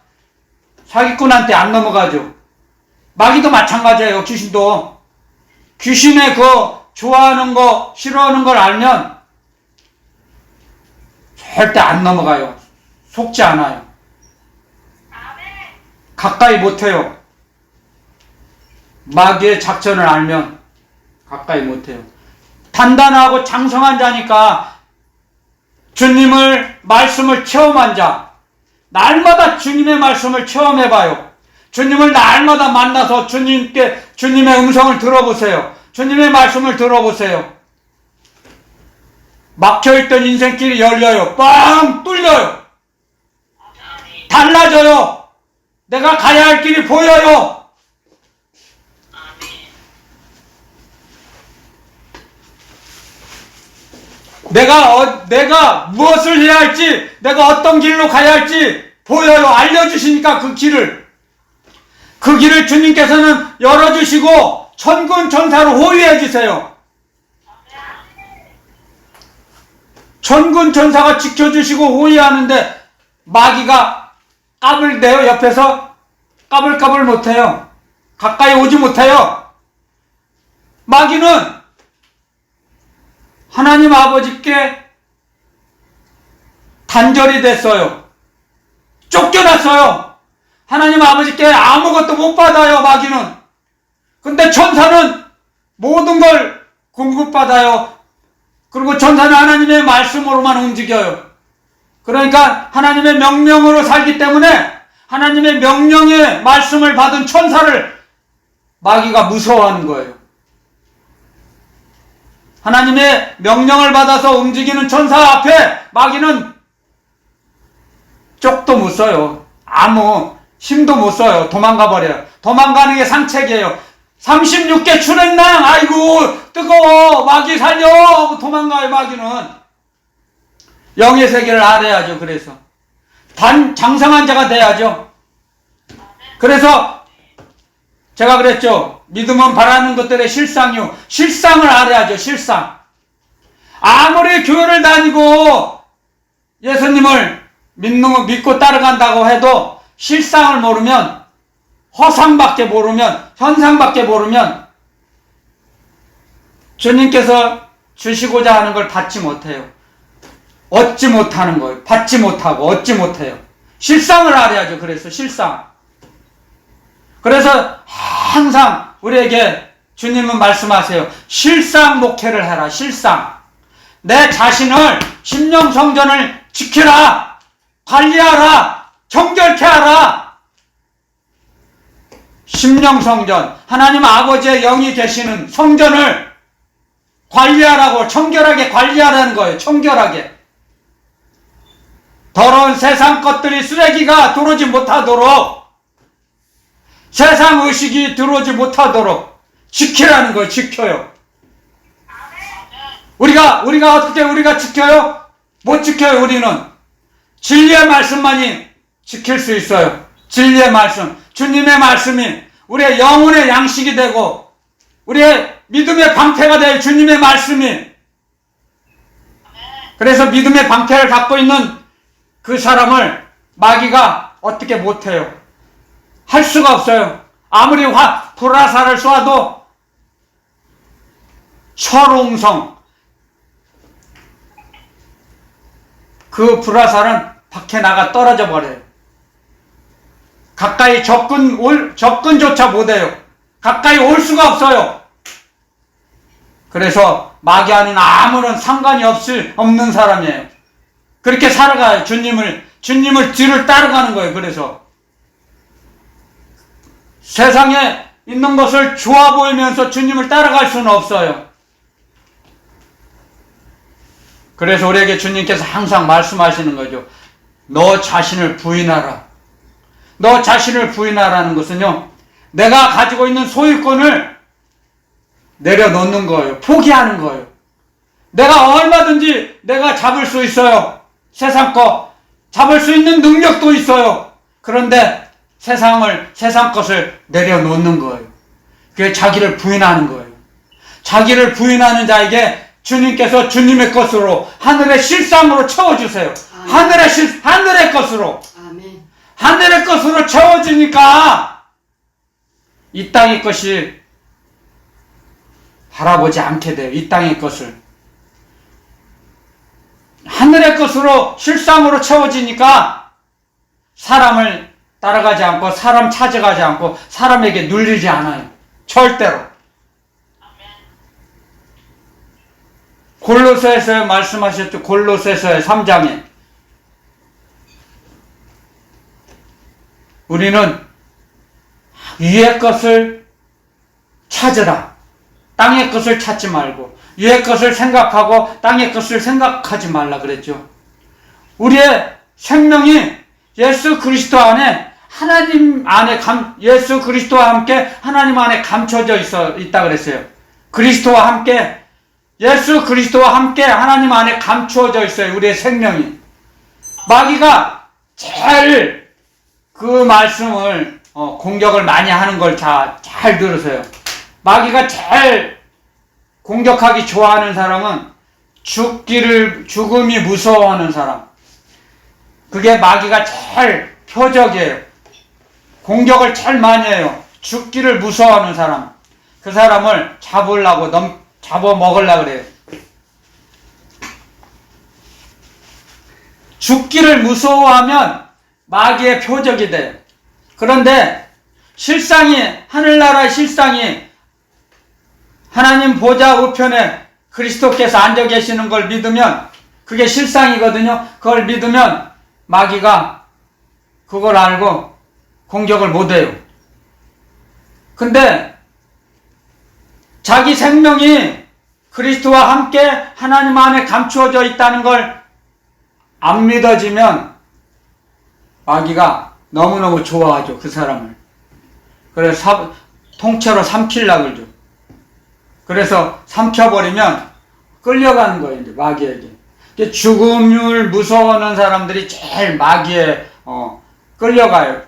사기꾼한테 안 넘어가죠. 마귀도 마찬가지예요. 귀신도. 귀신의 좋아하는 거, 싫어하는 걸 알면 절대 안 넘어가요. 속지 않아요. 가까이 못해요. 마귀의 작전을 알면 가까이 못해요. 단단하고 장성한 자니까 주님을 말씀을 체험한 자, 날마다 주님의 말씀을 체험해봐요. 주님을 날마다 만나서 주님의 음성을 들어보세요. 주님의 말씀을 들어보세요. 막혀있던 인생길이 열려요. 뻥 뚫려요. 달라져요. 내가 가야 할 길이 보여요. 내가 무엇을 해야 할지, 내가 어떤 길로 가야 할지 보여요. 알려주시니까 그 길을 주님께서는 열어주시고 천군 천사로 호위해 주세요. 천군 천사가 지켜주시고 호위하는데 마귀가 까불대요. 옆에서 까불까불 못해요. 가까이 오지 못해요. 마귀는 하나님 아버지께 단절이 됐어요. 쫓겨났어요. 하나님 아버지께 아무것도 못 받아요. 마귀는. 근데 천사는 모든 걸 공급받아요. 그리고 천사는 하나님의 말씀으로만 움직여요. 그러니까 하나님의 명령으로 살기 때문에 하나님의 명령의 말씀을 받은 천사를 마귀가 무서워하는 거예요. 하나님의 명령을 받아서 움직이는 천사 앞에 마귀는 쪽도 못 써요. 아무 힘도 못 써요. 도망가 버려요. 도망가는 게 상책이에요. 36개 출행랑, 아이고 뜨거워, 마귀 살려 하고 도망가요. 마귀는 영의 세계를 알아야죠. 그래서 장성한 자가 돼야죠. 그래서 제가 그랬죠. 믿음은 바라는 것들의 실상이요. 실상을 알아야죠. 실상. 아무리 교회를 다니고 예수님을 믿고 따라간다고 해도 실상을 모르면, 허상밖에 모르면, 현상밖에 모르면 주님께서 주시고자 하는 걸 받지 못해요. 얻지 못하는 거예요. 받지 못하고 얻지 못해요. 실상을 알아야죠. 그래서 실상. 그래서 항상 우리에게 주님은 말씀하세요. 실상 목회를 해라. 실상. 내 자신을, 심령성전을 지키라. 관리하라. 정결케 하라. 심령성전, 하나님 아버지의 영이 계시는 성전을 관리하라고, 청결하게 관리하라는 거예요. 청결하게. 더러운 세상 것들이, 쓰레기가 들어오지 못하도록, 세상 의식이 들어오지 못하도록 지키라는 거예요. 지켜요. 우리가 어떻게 우리가 지켜요? 못 지켜요. 우리는 진리의 말씀만이 지킬 수 있어요. 진리의 말씀, 주님의 말씀이 우리의 영혼의 양식이 되고 우리의 믿음의 방패가 될 주님의 말씀이. 그래서 믿음의 방패를 갖고 있는 그 사람을 마귀가 어떻게 못해요. 할 수가 없어요. 아무리 불화살을 쏴도 철옹성, 그 불화살은 밖에 나가 떨어져 버려요. 가까이 접근조차 못해요. 가까이 올 수가 없어요. 그래서 마귀와는 아무런 상관이 없는 사람이에요. 그렇게 살아가요. 주님을 뒤를 따라가는 거예요. 그래서 세상에 있는 것을 좋아 보이면서 주님을 따라갈 수는 없어요. 그래서 우리에게 주님께서 항상 말씀하시는 거죠. 너 자신을 부인하라. 너 자신을 부인하라는 것은요, 내가 가지고 있는 소유권을 내려놓는 거예요. 포기하는 거예요. 내가 얼마든지 내가 잡을 수 있어요. 세상 거 잡을 수 있는 능력도 있어요. 그런데 세상 것을 내려놓는 거예요. 그게 자기를 부인하는 거예요. 자기를 부인하는 자에게 주님께서 주님의 것으로, 하늘의 실상으로 채워주세요. 하늘의 것으로. 아멘. 하늘의 것으로 채워지니까 이 땅의 것이 바라보지 않게 돼요. 이 땅의 것을. 하늘의 것으로, 실상으로 채워지니까 사람을 따라가지 않고, 사람 찾아가지 않고, 사람에게 눌리지 않아요. 절대로. 골로새서 말씀하셨죠. 골로새서 3장에 우리는 위의 것을 찾으라. 땅의 것을 찾지 말고 위의 것을 생각하고 땅의 것을 생각하지 말라 그랬죠. 우리의 생명이 예수 그리스도 안에, 하나님 안에 예수 그리스도와 함께 하나님 안에 감춰져 있다 그랬어요. 그리스도와 함께, 예수 그리스도와 함께 하나님 안에 감추어져 있어요. 우리의 생명이. 마귀가 제일 그 말씀을 공격을 많이 하는 걸 잘 들으세요. 마귀가 제일 공격하기 좋아하는 사람은 죽음이 무서워하는 사람. 그게 마귀가 제일 표적이에요. 공격을 제일 많이 해요. 죽기를 무서워하는 사람. 그 사람을 잡아먹으려고 그래요. 죽기를 무서워하면 마귀의 표적이 돼요. 그런데 하늘나라의 실상이 하나님 보좌 우편에 그리스도께서 앉아 계시는 걸 믿으면, 그게 실상이거든요. 그걸 믿으면 마귀가 그걸 알고 공격을 못해요. 근데 자기 생명이 그리스도와 함께 하나님 안에 감추어져 있다는 걸 안 믿어지면 마귀가 너무너무 좋아하죠. 그 사람을. 그래서 통째로 삼키려고 그러죠. 그래서 삼켜버리면 끌려가는 거예요. 이제 마귀에게. 죽음을 무서워하는 사람들이 제일 마귀에 끌려가요.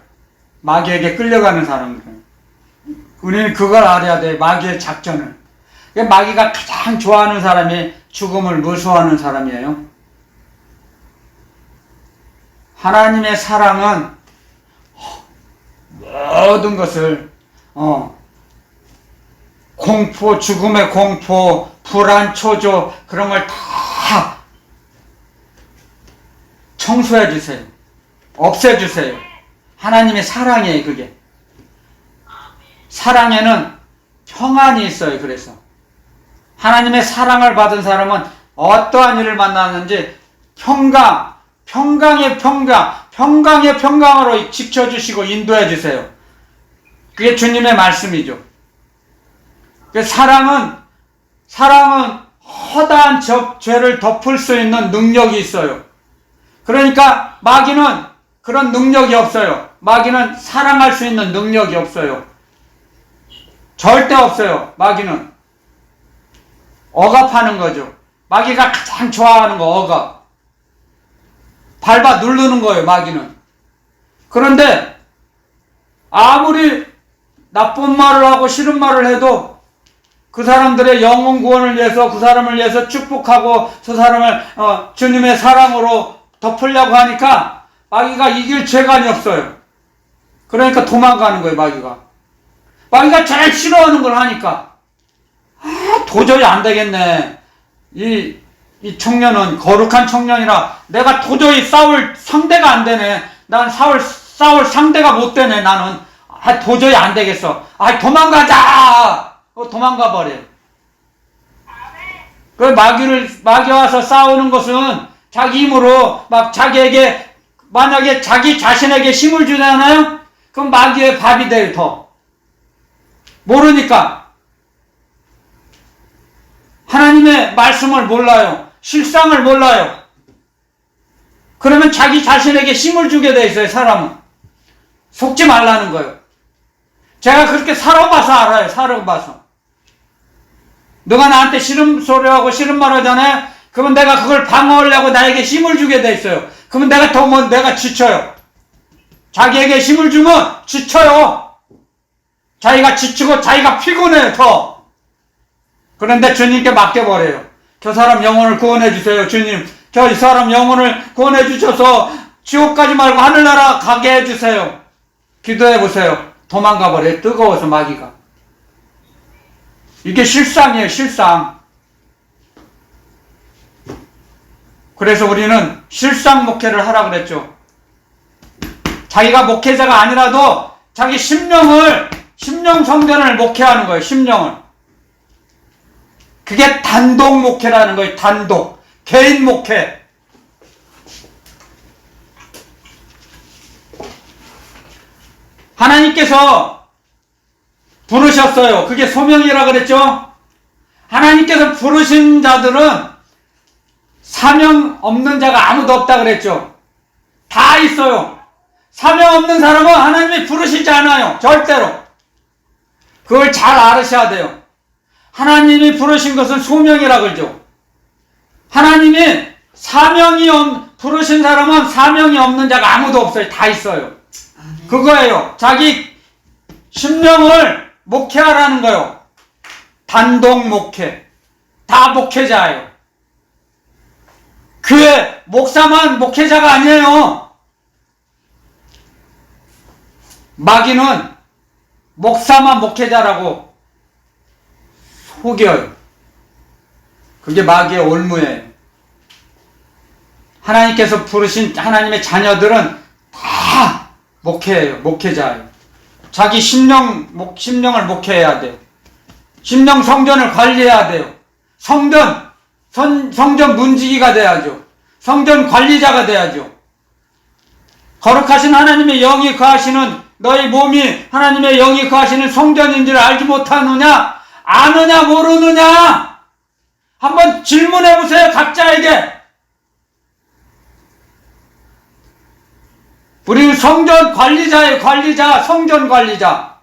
마귀에게 끌려가는 사람들. 우리는 그걸 알아야 돼. 마귀의 작전을. 마귀가 가장 좋아하는 사람이 죽음을 무서워하는 사람이에요. 하나님의 사랑은 모든 것을 공포, 죽음의 공포, 불안, 초조 그런 걸 다 청소해 주세요. 없애 주세요. 하나님의 사랑이에요, 그게. 사랑에는 평안이 있어요. 그래서 하나님의 사랑을 받은 사람은 어떠한 일을 만나는지 평강의 평강으로 지켜주시고 인도해 주세요. 그게 주님의 말씀이죠. 사랑은 허다한 죄를 덮을 수 있는 능력이 있어요. 그러니까 마귀는 그런 능력이 없어요. 마귀는 사랑할 수 있는 능력이 없어요. 절대 없어요. 마귀는 억압하는 거죠. 마귀가 가장 좋아하는 거 억압. 밟아 누르는 거예요. 마귀는. 그런데 아무리 나쁜 말을 하고 싫은 말을 해도 그 사람들의 영혼 구원을 위해서 그 사람을 위해서 축복하고 그 사람을 주님의 사랑으로 덮으려고 하니까 마귀가 이길 재간이 없어요. 그러니까 도망가는 거예요. 마귀가 제일 싫어하는 걸 하니까 도저히 안 되겠네. 이 청년은 거룩한 청년이라 내가 도저히 싸울 상대가 안 되네. 난 싸울 상대가 못 되네. 나는 도저히 안 되겠어. 도망가자. 도망가 버려. 그 마귀 와서 싸우는 것은 자기 힘으로 막 자기에게 만약에 자기 자신에게 힘을 주잖아요. 그럼 마귀의 밥이 돼요. 더 모르니까 하나님의 말씀을 몰라요. 실상을 몰라요. 그러면 자기 자신에게 힘을 주게 돼 있어요. 사람은 속지 말라는 거예요. 제가 그렇게 살아봐서 알아요. 살아봐서. 너가 나한테 싫은 소리하고 싫은 말 하잖아요. 그러면 내가 그걸 방어하려고 나에게 힘을 주게 돼 있어요. 그러면 내가 지쳐요. 자기에게 힘을 주면 지쳐요. 자기가 지치고 자기가 피곤해요. 더. 그런데 주님께 맡겨버려요. 저 사람 영혼을 구원해 주세요. 주님, 저 이 사람 영혼을 구원해 주셔서 지옥 가지 말고 하늘나라 가게 해 주세요. 기도해 보세요. 도망가 버려요. 뜨거워서 마귀가. 이게 실상이에요. 실상. 그래서 우리는 실상 목회를 하라 그랬죠. 자기가 목회자가 아니라도 자기 심령 성전을 목회하는 거예요. 심령을. 그게 단독 목회라는 거예요. 단독. 개인 목회. 하나님께서 부르셨어요. 그게 소명이라 그랬죠. 하나님께서 부르신 자들은 사명 없는 자가 아무도 없다 그랬죠. 다 있어요. 사명 없는 사람은 하나님이 부르시지 않아요. 절대로. 그걸 잘 알으셔야 돼요. 하나님이 부르신 것은 소명이라 그러죠. 하나님이 부르신 사람은 사명이 없는 자가 아무도 없어요. 다 있어요. 그거예요. 자기 심령을 목회하라는 거예요. 단독 목회. 다 목회자예요. 교회 목사만 목회자가 아니에요. 마귀는 목사만 목회자라고 속여요. 그게 마귀의 올무예요. 하나님께서 부르신 하나님의 자녀들은 다 목회예요. 목회자예요. 자기 심령을 목회해야 돼요. 심령 성전을 관리해야 돼요. 성전 문지기가 돼야죠. 성전 관리자가 돼야죠. 거룩하신 하나님의 영이 거하시는 너희 몸이 하나님의 영이 거하시는 성전인 줄 알지 못하느냐? 아느냐 모르느냐? 한번 질문해 보세요. 각자에게. 우리 성전 관리자예요. 성전 관리자.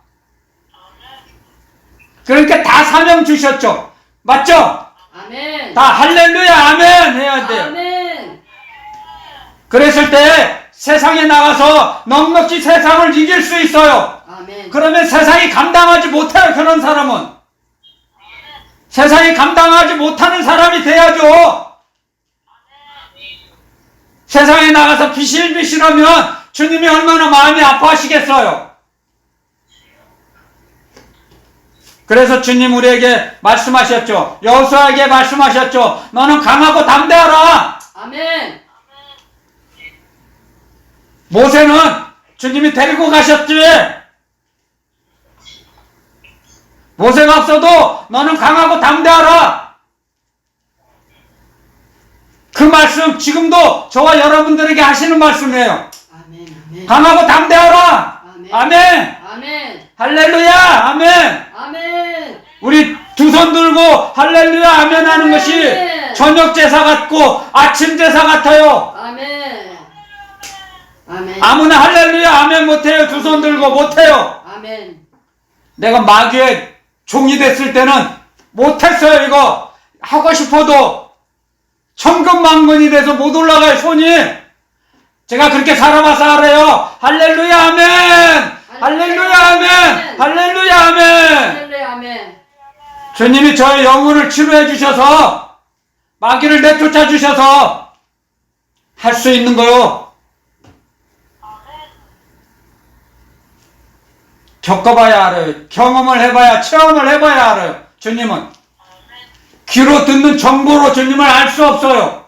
그러니까 다 사명 주셨죠. 맞죠? 아멘. 다 할렐루야 아멘 해야 돼요. 아멘. 그랬을 때 세상에 나가서 넉넉히 세상을 이길 수 있어요. 아멘. 그러면 세상이 감당하지 못해요. 그런 사람은. 세상이 감당하지 못하는 사람이 돼야죠. 세상에 나가서 비실비실하면 주님이 얼마나 마음이 아파하시겠어요. 그래서 주님 우리에게 말씀하셨죠. 여호수아에게 말씀하셨죠. 너는 강하고 담대하라. 아멘. 모세는 주님이 데리고 가셨지. 모세가 없어도 너는 강하고 담대하라. 그 말씀 지금도 저와 여러분들에게 하시는 말씀이에요. 아멘. 아멘. 강하고 담대하라. 아멘. 아멘. 아멘. 할렐루야. 아멘. 아멘. 우리 두 손 들고 할렐루야 아멘 하는 것이 아멘. 저녁 제사 같고 아침 제사 같아요. 아멘. 아멘. 아무나 할렐루야 아멘 못해요. 두 손 들고 못해요. 아멘. 내가 마귀의 종이 됐을 때는 못했어요. 이거 하고 싶어도 천근만근이 돼서 못 올라가요. 손이. 제가 그렇게 살아봐서 알아요. 할렐루야 아멘. 할렐루야 아멘. 할렐루야 아멘. 할렐루야 아멘. 주님이 저의 영혼을 치료해 주셔서 마귀를 내쫓아 주셔서 할 수 있는 거요. 겪어봐야 알아요. 경험을 해봐야, 체험을 해봐야 알아요. 주님은 귀로 듣는 정보로 주님을 알 수 없어요.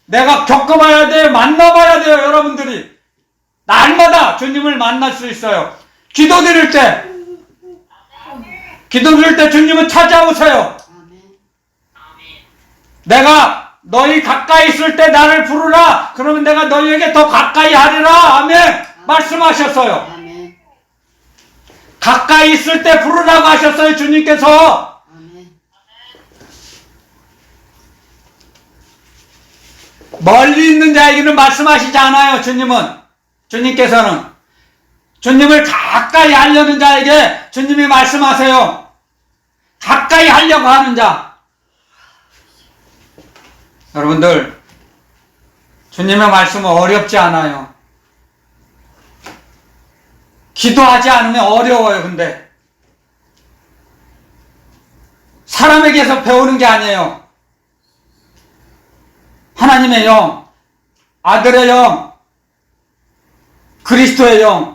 내가 겪어봐야 돼요. 만나봐야 돼요. 여러분들이 날마다 주님을 만날 수 있어요. 기도 드릴 때 주님은 찾아오세요. 아멘. 내가 너희 가까이 있을 때 나를 부르라. 그러면 내가 너희에게 더 가까이 하리라. 아멘. 말씀하셨어요. 아멘. 가까이 있을 때 부르라고 하셨어요. 주님께서. 아멘. 멀리 있는 자에게는 말씀하시지 않아요. 주님께서는 주님을 가까이 하려는 자에게 주님이 말씀하세요. 가까이 하려고 하는 자. 여러분들, 주님의 말씀은 어렵지 않아요. 기도하지 않으면 어려워요. 근데 사람에게서 배우는 게 아니에요. 하나님의 영, 아들의 영, 그리스도의 영,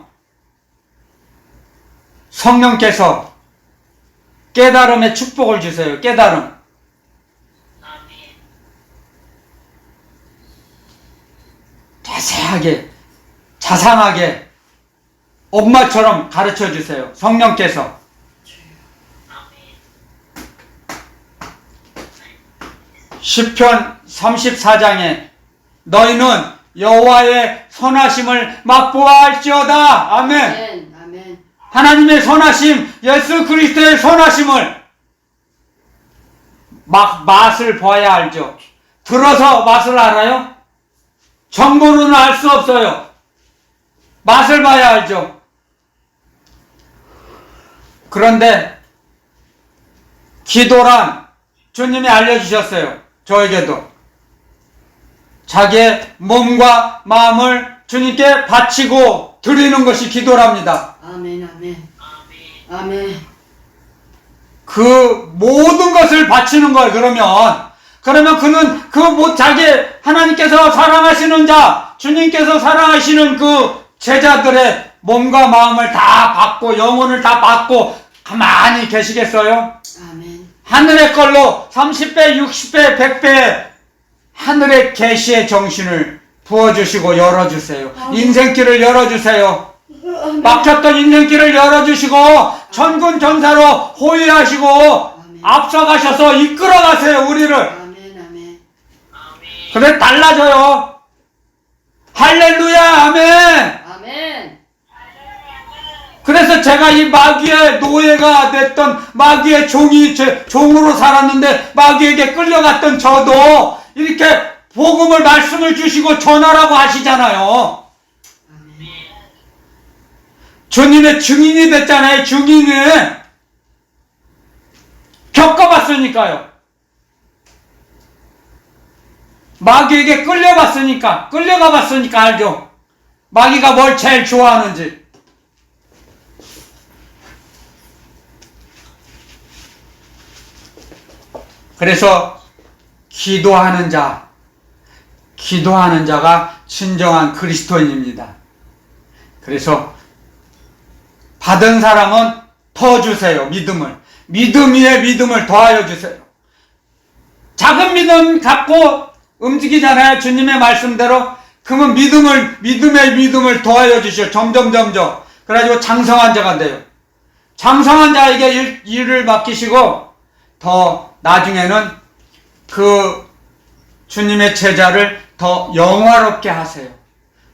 성령께서 깨달음의 축복을 주세요. 깨달음. 자세하게, 자상하게 엄마처럼 가르쳐 주세요. 성령께서. 시편 34장에 너희는 여호와의 선하심을 맛보아 할지어다. 아멘. 아멘. 아멘. 하나님의 선하심, 예수 그리스도의 선하심을 맛을 봐야 알죠. 들어서 맛을 알아요? 정보로는 알 수 없어요. 맛을 봐야 알죠. 그런데 기도란 주님이 알려주셨어요. 저에게도. 자기의 몸과 마음을 주님께 바치고 드리는 것이 기도랍니다. 아멘. 아멘. 아멘. 그 모든 것을 바치는 거예요. 그러면 그는 자기 하나님께서 사랑하시는 자, 주님께서 사랑하시는 그 제자들의 몸과 마음을 다 받고 영혼을 다 받고 가만히 계시겠어요? 아멘. 하늘의 걸로 30배, 60배, 100배 하늘의 계시의 정신을 부어주시고 열어주세요. 인생길을 열어주세요. 막혔던 인생길을 열어주시고 천군 전사로 호위하시고 앞서가셔서 이끌어가세요. 우리를. 아멘. 아멘. 그래 달라져요. 할렐루야. 아멘. 아멘. 그래서 제가 이 마귀의 노예가 됐던 마귀의 종으로 살았는데 마귀에게 끌려갔던 저도 이렇게 복음을 말씀을 주시고 전하라고 하시잖아요. 주님의 증인이 됐잖아요. 증인이. 겪어봤으니까요. 마귀에게 끌려가 봤으니까 알죠. 마귀가 뭘 제일 좋아하는지. 그래서 기도하는 자가 진정한 그리스도인입니다. 그래서 받은 사람은 더 주세요. 믿음 위에 믿음을 더하여 주세요. 작은 믿음 갖고 움직이잖아요. 주님의 말씀대로. 그러면 믿음의 믿음을 더하여 주시오. 점점. 그래가지고 장성한 자가 돼요. 장성한 자에게 일을 맡기시고, 더 나중에는 그 주님의 제자를 더 영화롭게 하세요.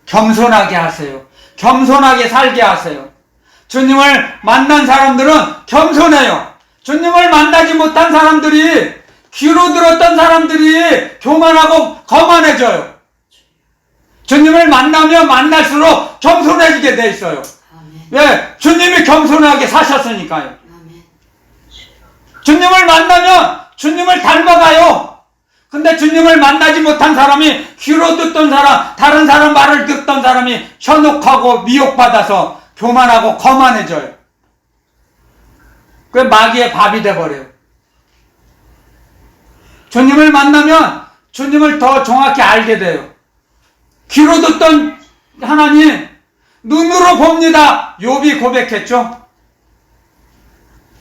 겸손하게 하세요. 겸손하게 살게 하세요. 주님을 만난 사람들은 겸손해요. 주님을 만나지 못한 사람들이, 귀로 들었던 사람들이 교만하고 거만해져요. 주님을 만나면 만날수록 겸손해지게 돼 있어요. 아멘. 왜? 주님이 겸손하게 사셨으니까요. 아멘. 주님을 만나면 주님을 닮아가요. 근데 주님을 만나지 못한 사람이, 귀로 듣던 사람, 다른 사람 말을 듣던 사람이 현혹하고 미혹받아서 교만하고 거만해져요. 그 마귀의 밥이 돼버려요. 주님을 만나면 주님을 더 정확히 알게 돼요. 귀로 듣던 하나님, 눈으로 봅니다. 욥이 고백했죠.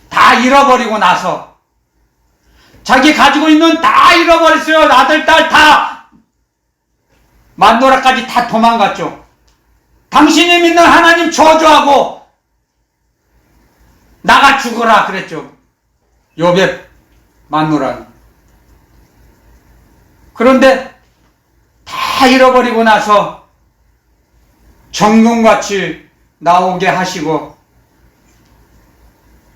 다 잃어버리고 나서 자기 가지고 있는 다 잃어버렸어요. 아들, 딸 다, 만노라까지 다 도망갔죠. 당신이 믿는 하나님 저주하고 나가 죽어라 그랬죠. 욥의 만노라는. 그런데 다 잃어버리고 나서 정금같이 나오게 하시고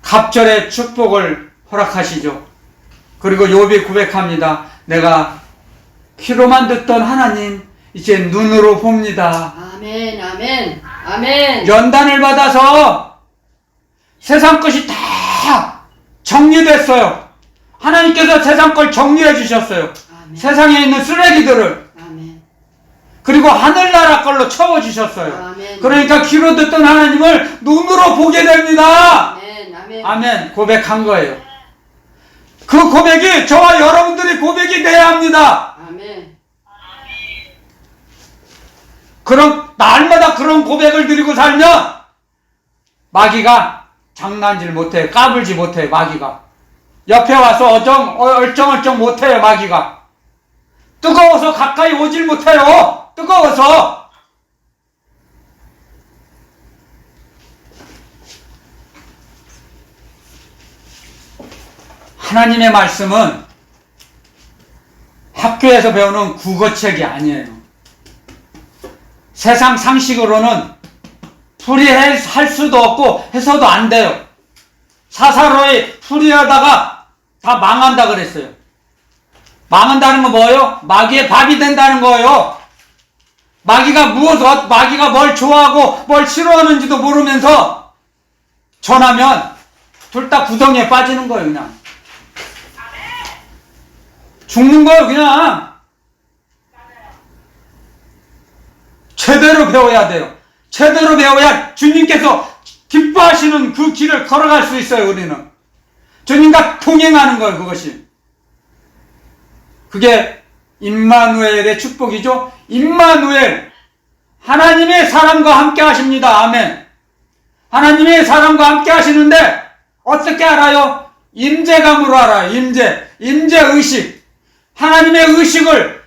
갑절의 축복을 허락하시죠. 그리고 욥이 고백합니다. 내가 귀로만 듣던 하나님 이제 눈으로 봅니다. 아멘. 아멘. 아멘. 연단을 받아서 세상 것이 다 정리됐어요. 하나님께서 세상 걸 정리해 주셨어요. 아멘. 세상에 있는 쓰레기들을. 아멘. 그리고 하늘나라 걸로 채워주셨어요. 아멘. 그러니까 귀로 듣던 하나님을 눈으로 보게 됩니다. 아멘. 아멘. 아멘. 고백한 거예요. 그 고백이 저와 여러분들이 고백이 돼야 합니다. 아멘. 그럼 날마다 그런 고백을 드리고 살면 마귀가 장난질 못해요. 까불지 못해요. 마귀가 옆에 와서 얼쩡얼쩡 못해요. 마귀가 뜨거워서 가까이 오질 못해요. 뜨거워서. 하나님의 말씀은 학교에서 배우는 국어책이 아니에요. 세상 상식으로는 풀이할 수도 없고 해서도 안 돼요. 사사로이 풀이하다가 다 망한다 그랬어요. 망한다는 건 뭐예요? 마귀의 밥이 된다는 거예요. 마귀가 뭘 좋아하고 뭘 싫어하는지도 모르면서 전하면 둘 다 구덩이에 빠지는 거예요. 그냥 죽는 거예요. 그냥 제대로 배워야 돼요. 제대로 배워야 주님께서 기뻐하시는 그 길을 걸어갈 수 있어요. 우리는 주님과 동행하는 거예요. 그것이 그게 임마누엘의 축복이죠. 임마누엘, 하나님의 사람과 함께 하십니다. 아멘. 하나님의 사람과 함께 하시는데 어떻게 알아요? 임재감으로 알아요. 임재의식. 하나님의 의식을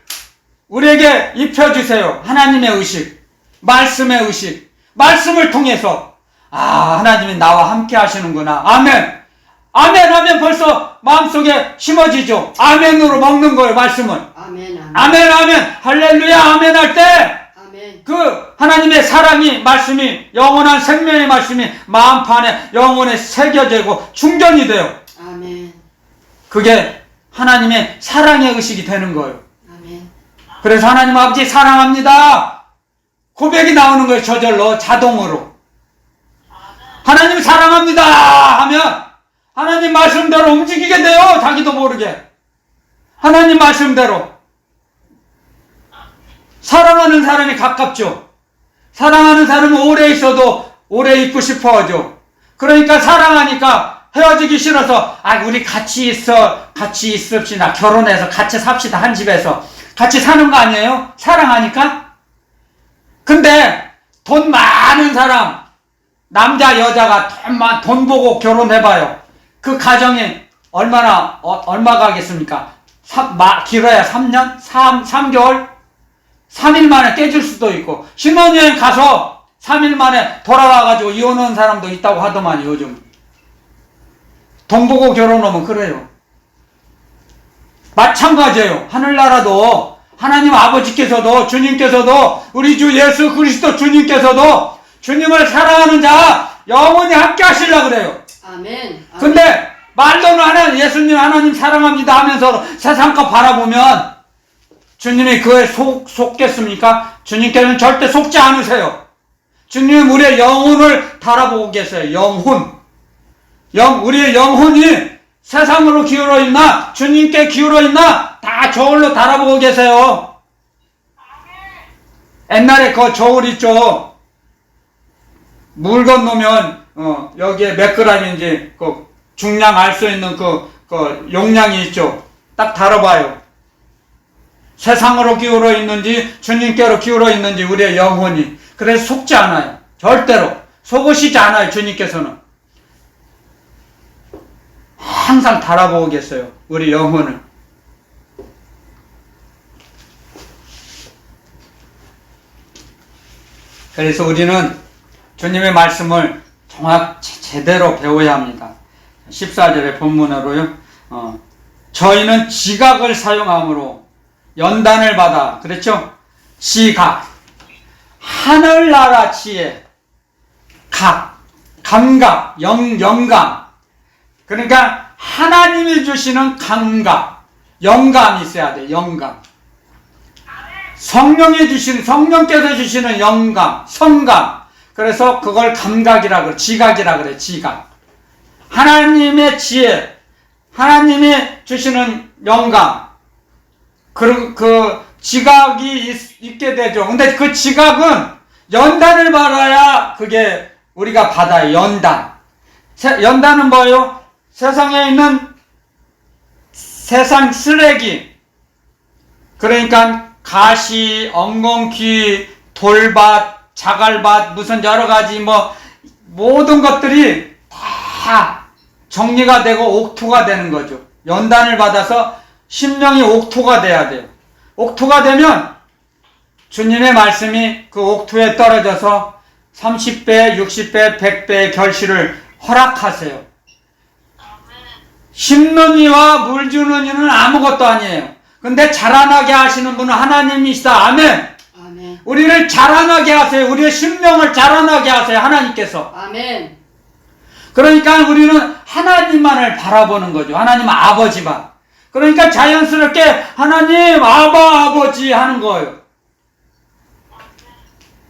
우리에게 입혀주세요. 하나님의 의식, 말씀의 의식. 말씀을 통해서 하나님이 나와 함께 하시는구나. 아멘. 아멘. 벌써 마음속에 심어지죠. 아멘으로 먹는 거예요. 말씀을. 아멘. 아멘. 할렐루야. 아멘 할 때 아멘. 그 하나님의 사랑이, 말씀이, 영원한 생명의 말씀이 마음판에 영혼에 새겨지고 충전이 돼요. 아멘. 그게 하나님의 사랑의 의식이 되는 거예요. 아멘. 그래서 하나님 아버지 사랑합니다. 고백이 나오는 거예요. 저절로, 자동으로. 하나님 사랑합니다 하면 하나님 말씀대로 움직이게 돼요. 자기도 모르게. 하나님 말씀대로. 사랑하는 사람이 가깝죠. 사랑하는 사람은 오래 있어도 오래 있고 싶어 하죠. 그러니까 사랑하니까 헤어지기 싫어서, 우리 같이 있읍시다. 결혼해서 같이 삽시다. 한 집에서. 같이 사는 거 아니에요? 사랑하니까? 근데 돈 많은 사람, 남자 여자가 돈 보고 결혼해봐요. 그 가정이 얼마 가겠습니까? 길어야 3년? 3개월? 3일 만에 깨질 수도 있고, 신혼여행 가서 3일 만에 돌아와가지고 이혼한 사람도 있다고 하더만, 요즘. 돈 보고 결혼하면 그래요. 마찬가지예요. 하늘나라도 하나님 아버지께서도, 주님께서도, 우리 주 예수 그리스도 주님께서도 주님을 사랑하는 자 영원히 함께 하시려고 그래요. 아멘. 근데 말로는 예수님 하나님 사랑합니다 하면서 세상 거 바라보면 주님이 그에 속겠습니까? 주님께서는 절대 속지 않으세요. 주님은 우리의 영혼을 바라보고 계세요. 우리의 영혼이 세상으로 기울어 있나 주님께 기울어 있나 다 저울로 바라보고 계세요. 옛날에 그 저울 있죠. 물 건너면 여기에 몇 그램인지 그 중량 알 수 있는 그 용량이 있죠. 딱 다뤄봐요. 세상으로 기울어 있는지 주님께로 기울어 있는지 우리의 영혼이. 그래서 속지 않아요. 절대로 속으시지 않아요. 주님께서는 항상 바라보고 계세요. 우리 영혼을. 그래서 우리는 주님의 말씀을 제대로 배워야 합니다. 14절의 본문으로요. 저희는 지각을 사용함으로 연단을 받아, 그랬죠? 지각, 하늘나라 지혜, 감각, 영감. 그러니까 하나님이 주시는 감각, 영감이 있어야 돼. 영감. 성령께서 주시는 영감, 성감. 그래서 그걸 감각이라 그래. 지각이라 그래. 지각. 하나님의 지혜, 하나님이 주시는 영감. 그 지각이 있게 되죠. 근데 그 지각은 연단을 받아야 그게 우리가 받아요. 연단은 뭐예요? 세상에 있는 세상 쓰레기. 그러니까 가시, 엉겅퀴, 돌밭, 자갈밭, 무슨 여러 가지 모든 것들이 다 정리가 되고 옥토가 되는 거죠. 연단을 받아서 심령이 옥토가 돼야 돼요. 옥토가 되면 주님의 말씀이 그 옥토에 떨어져서 30배, 60배, 100배의 결실을 허락하세요. 심는 이와 물 주는 이는 아무것도 아니에요. 근데 자라나게 하시는 분은 하나님이시다. 아멘. 아멘. 우리를 자라나게 하세요. 우리의 심령을 자라나게 하세요. 하나님께서. 아멘. 그러니까 우리는 하나님만을 바라보는 거죠. 하나님 아버지만. 그러니까 자연스럽게 하나님 아버지 하는 거예요.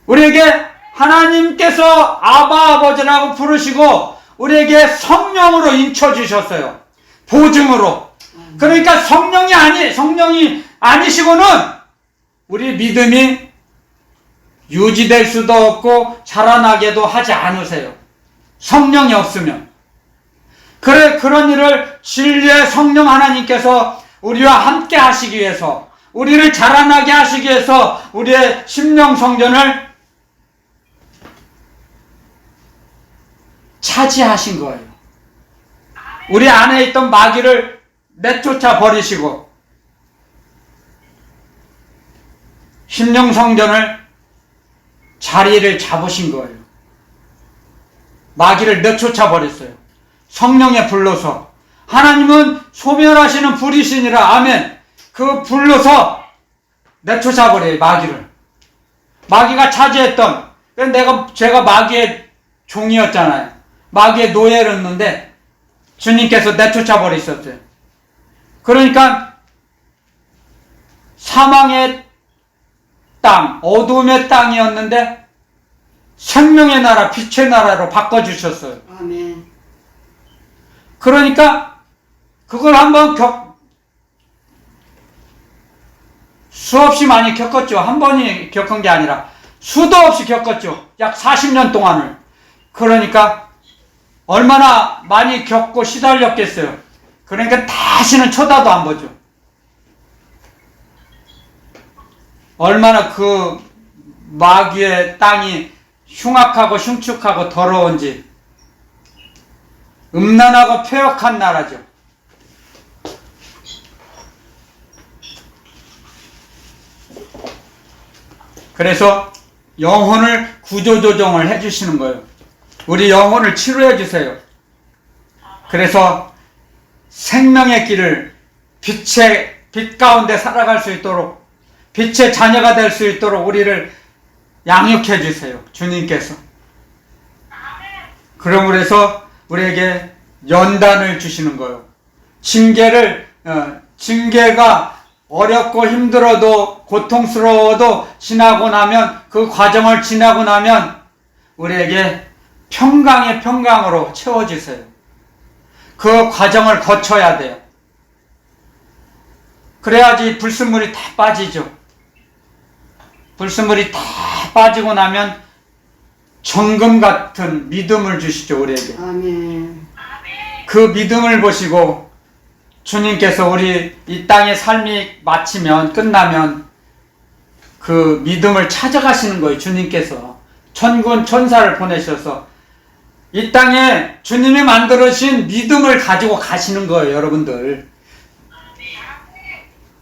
우리에게 하나님께서 아버지라고 부르시고 우리에게 성령으로 인쳐주셨어요. 보증으로. 그러니까 성령이 아니시고는 우리 믿음이 유지될 수도 없고 자라나게도 하지 않으세요. 성령이 없으면. 그런 일을 진리의 성령 하나님께서 우리와 함께 하시기 위해서, 우리를 자라나게 하시기 위해서 우리의 심령 성전을 차지하신 거예요. 우리 안에 있던 마귀를 내쫓아 버리시고 심령 성전을 자리를 잡으신 거예요. 마귀를 내쫓아 버렸어요. 성령에 불러서. 하나님은 소멸하시는 불이시니라. 아멘. 그 불러서 내쫓아 버려요. 마귀를. 마귀가 차지했던, 제가 마귀의 종이었잖아요. 마귀의 노예였는데 주님께서 내쫓아 버리셨어요. 그러니까 사망의 땅, 어둠의 땅이었는데 생명의 나라, 빛의 나라로 바꿔주셨어요. 아멘. 그러니까 그걸 한번 수없이 많이 겪었죠. 한 번이 겪은 게 아니라 수도 없이 겪었죠. 약 40년 동안을. 그러니까 얼마나 많이 겪고 시달렸겠어요. 그러니까 다시는 쳐다도 안 보죠. 얼마나 그 마귀의 땅이 흉악하고 흉측하고 더러운지, 음란하고 폐역한 나라죠. 그래서 영혼을 구조조정을 해주시는 거예요. 우리 영혼을 치료해 주세요. 그래서 생명의 길을 빛 가운데 살아갈 수 있도록, 빛의 자녀가 될 수 있도록 우리를 양육해 주세요. 주님께서. 그러므로 해서 우리에게 연단을 주시는 거예요. 징계가 어렵고 힘들어도 고통스러워도 지나고 나면, 그 과정을 지나고 나면 우리에게 평강의 평강으로 채워주세요. 그 과정을 거쳐야 돼요. 그래야지 불순물이 다 빠지죠. 불순물이 다 빠지고 나면 정금 같은 믿음을 주시죠, 우리에게. 아멘. 그 믿음을 보시고 주님께서 우리 이 땅의 삶이 마치면, 끝나면 그 믿음을 찾아가시는 거예요. 주님께서 천군 천사를 보내셔서 이 땅에 주님이 만들어주신 믿음을 가지고 가시는 거예요.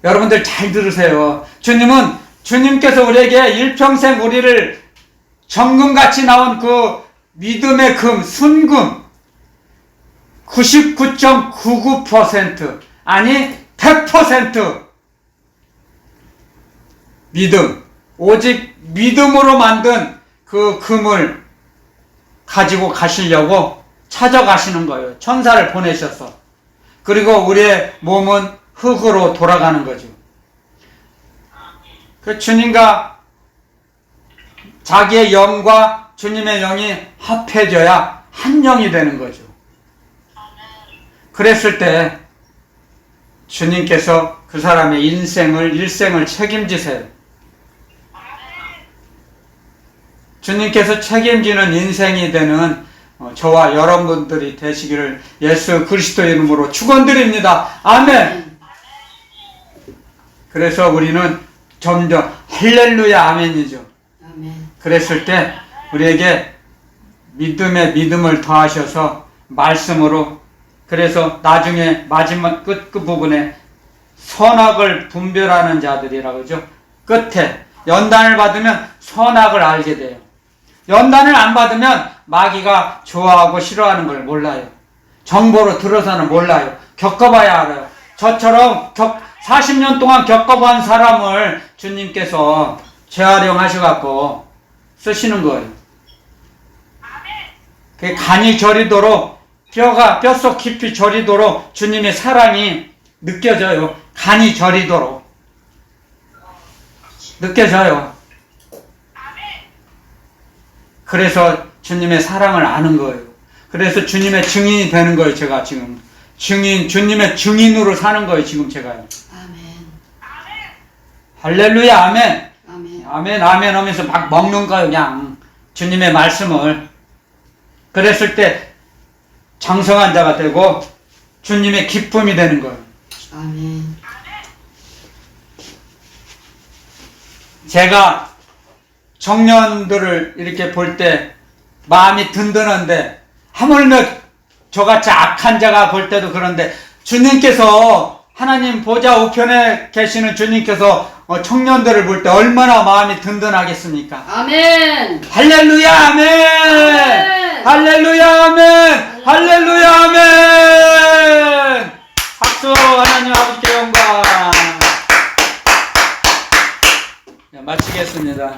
여러분들 잘 들으세요. 주님께서 우리에게 일평생 우리를 정금같이 나온 그 믿음의 금, 순금 99.99% 아니 100% 믿음, 오직 믿음으로 만든 그 금을 가지고 가시려고 찾아가시는 거예요. 천사를 보내셔서. 그리고 우리의 몸은 흙으로 돌아가는 거죠. 그 주님과 자기의 영과 주님의 영이 합해져야 한 영이 되는 거죠. 그랬을 때 주님께서 그 사람의 일생을 책임지세요. 주님께서 책임지는 인생이 되는 저와 여러분들이 되시기를 예수 그리스도 이름으로 축원드립니다. 아멘. 그래서 우리는 점점 할렐루야 아멘이죠. 아멘. 그랬을 때 우리에게 믿음에 믿음을 더하셔서 말씀으로, 그래서 나중에 마지막 끝 부분에 선악을 분별하는 자들이라고 그러죠. 끝에 연단을 받으면 선악을 알게 돼요. 연단을 안 받으면 마귀가 좋아하고 싫어하는 걸 몰라요. 정보로 들어서는 몰라요. 겪어봐야 알아요. 저처럼 40년 동안 겪어본 사람을 주님께서 재활용하셔갖고 쓰시는 거예요. 그게 간이 저리도록, 뼛속 깊이 저리도록 주님의 사랑이 느껴져요. 간이 저리도록 느껴져요. 그래서 주님의 사랑을 아는 거예요. 그래서 주님의 증인이 되는 거예요. 제가 지금 주님의 증인으로 사는 거예요. 지금 제가요. 아멘. 할렐루야 아멘. 아멘. 아멘 아멘 하면서 막 먹는 거예요. 그냥 주님의 말씀을. 그랬을 때 장성한 자가 되고 주님의 기쁨이 되는 거예요. 아멘. 제가 청년들을 이렇게 볼 때 마음이 든든한데, 하물며 저같이 악한 자가 볼 때도 그런데, 주님께서 하나님 보좌 우편에 계시는 주님께서 청년들을 볼 때 얼마나 마음이 든든하겠습니까? 아멘. 할렐루야 아멘. 아멘. 할렐루야 아멘. 할렐루야 아멘. 박수. 하나님 아버지께 영광. 마치겠습니다.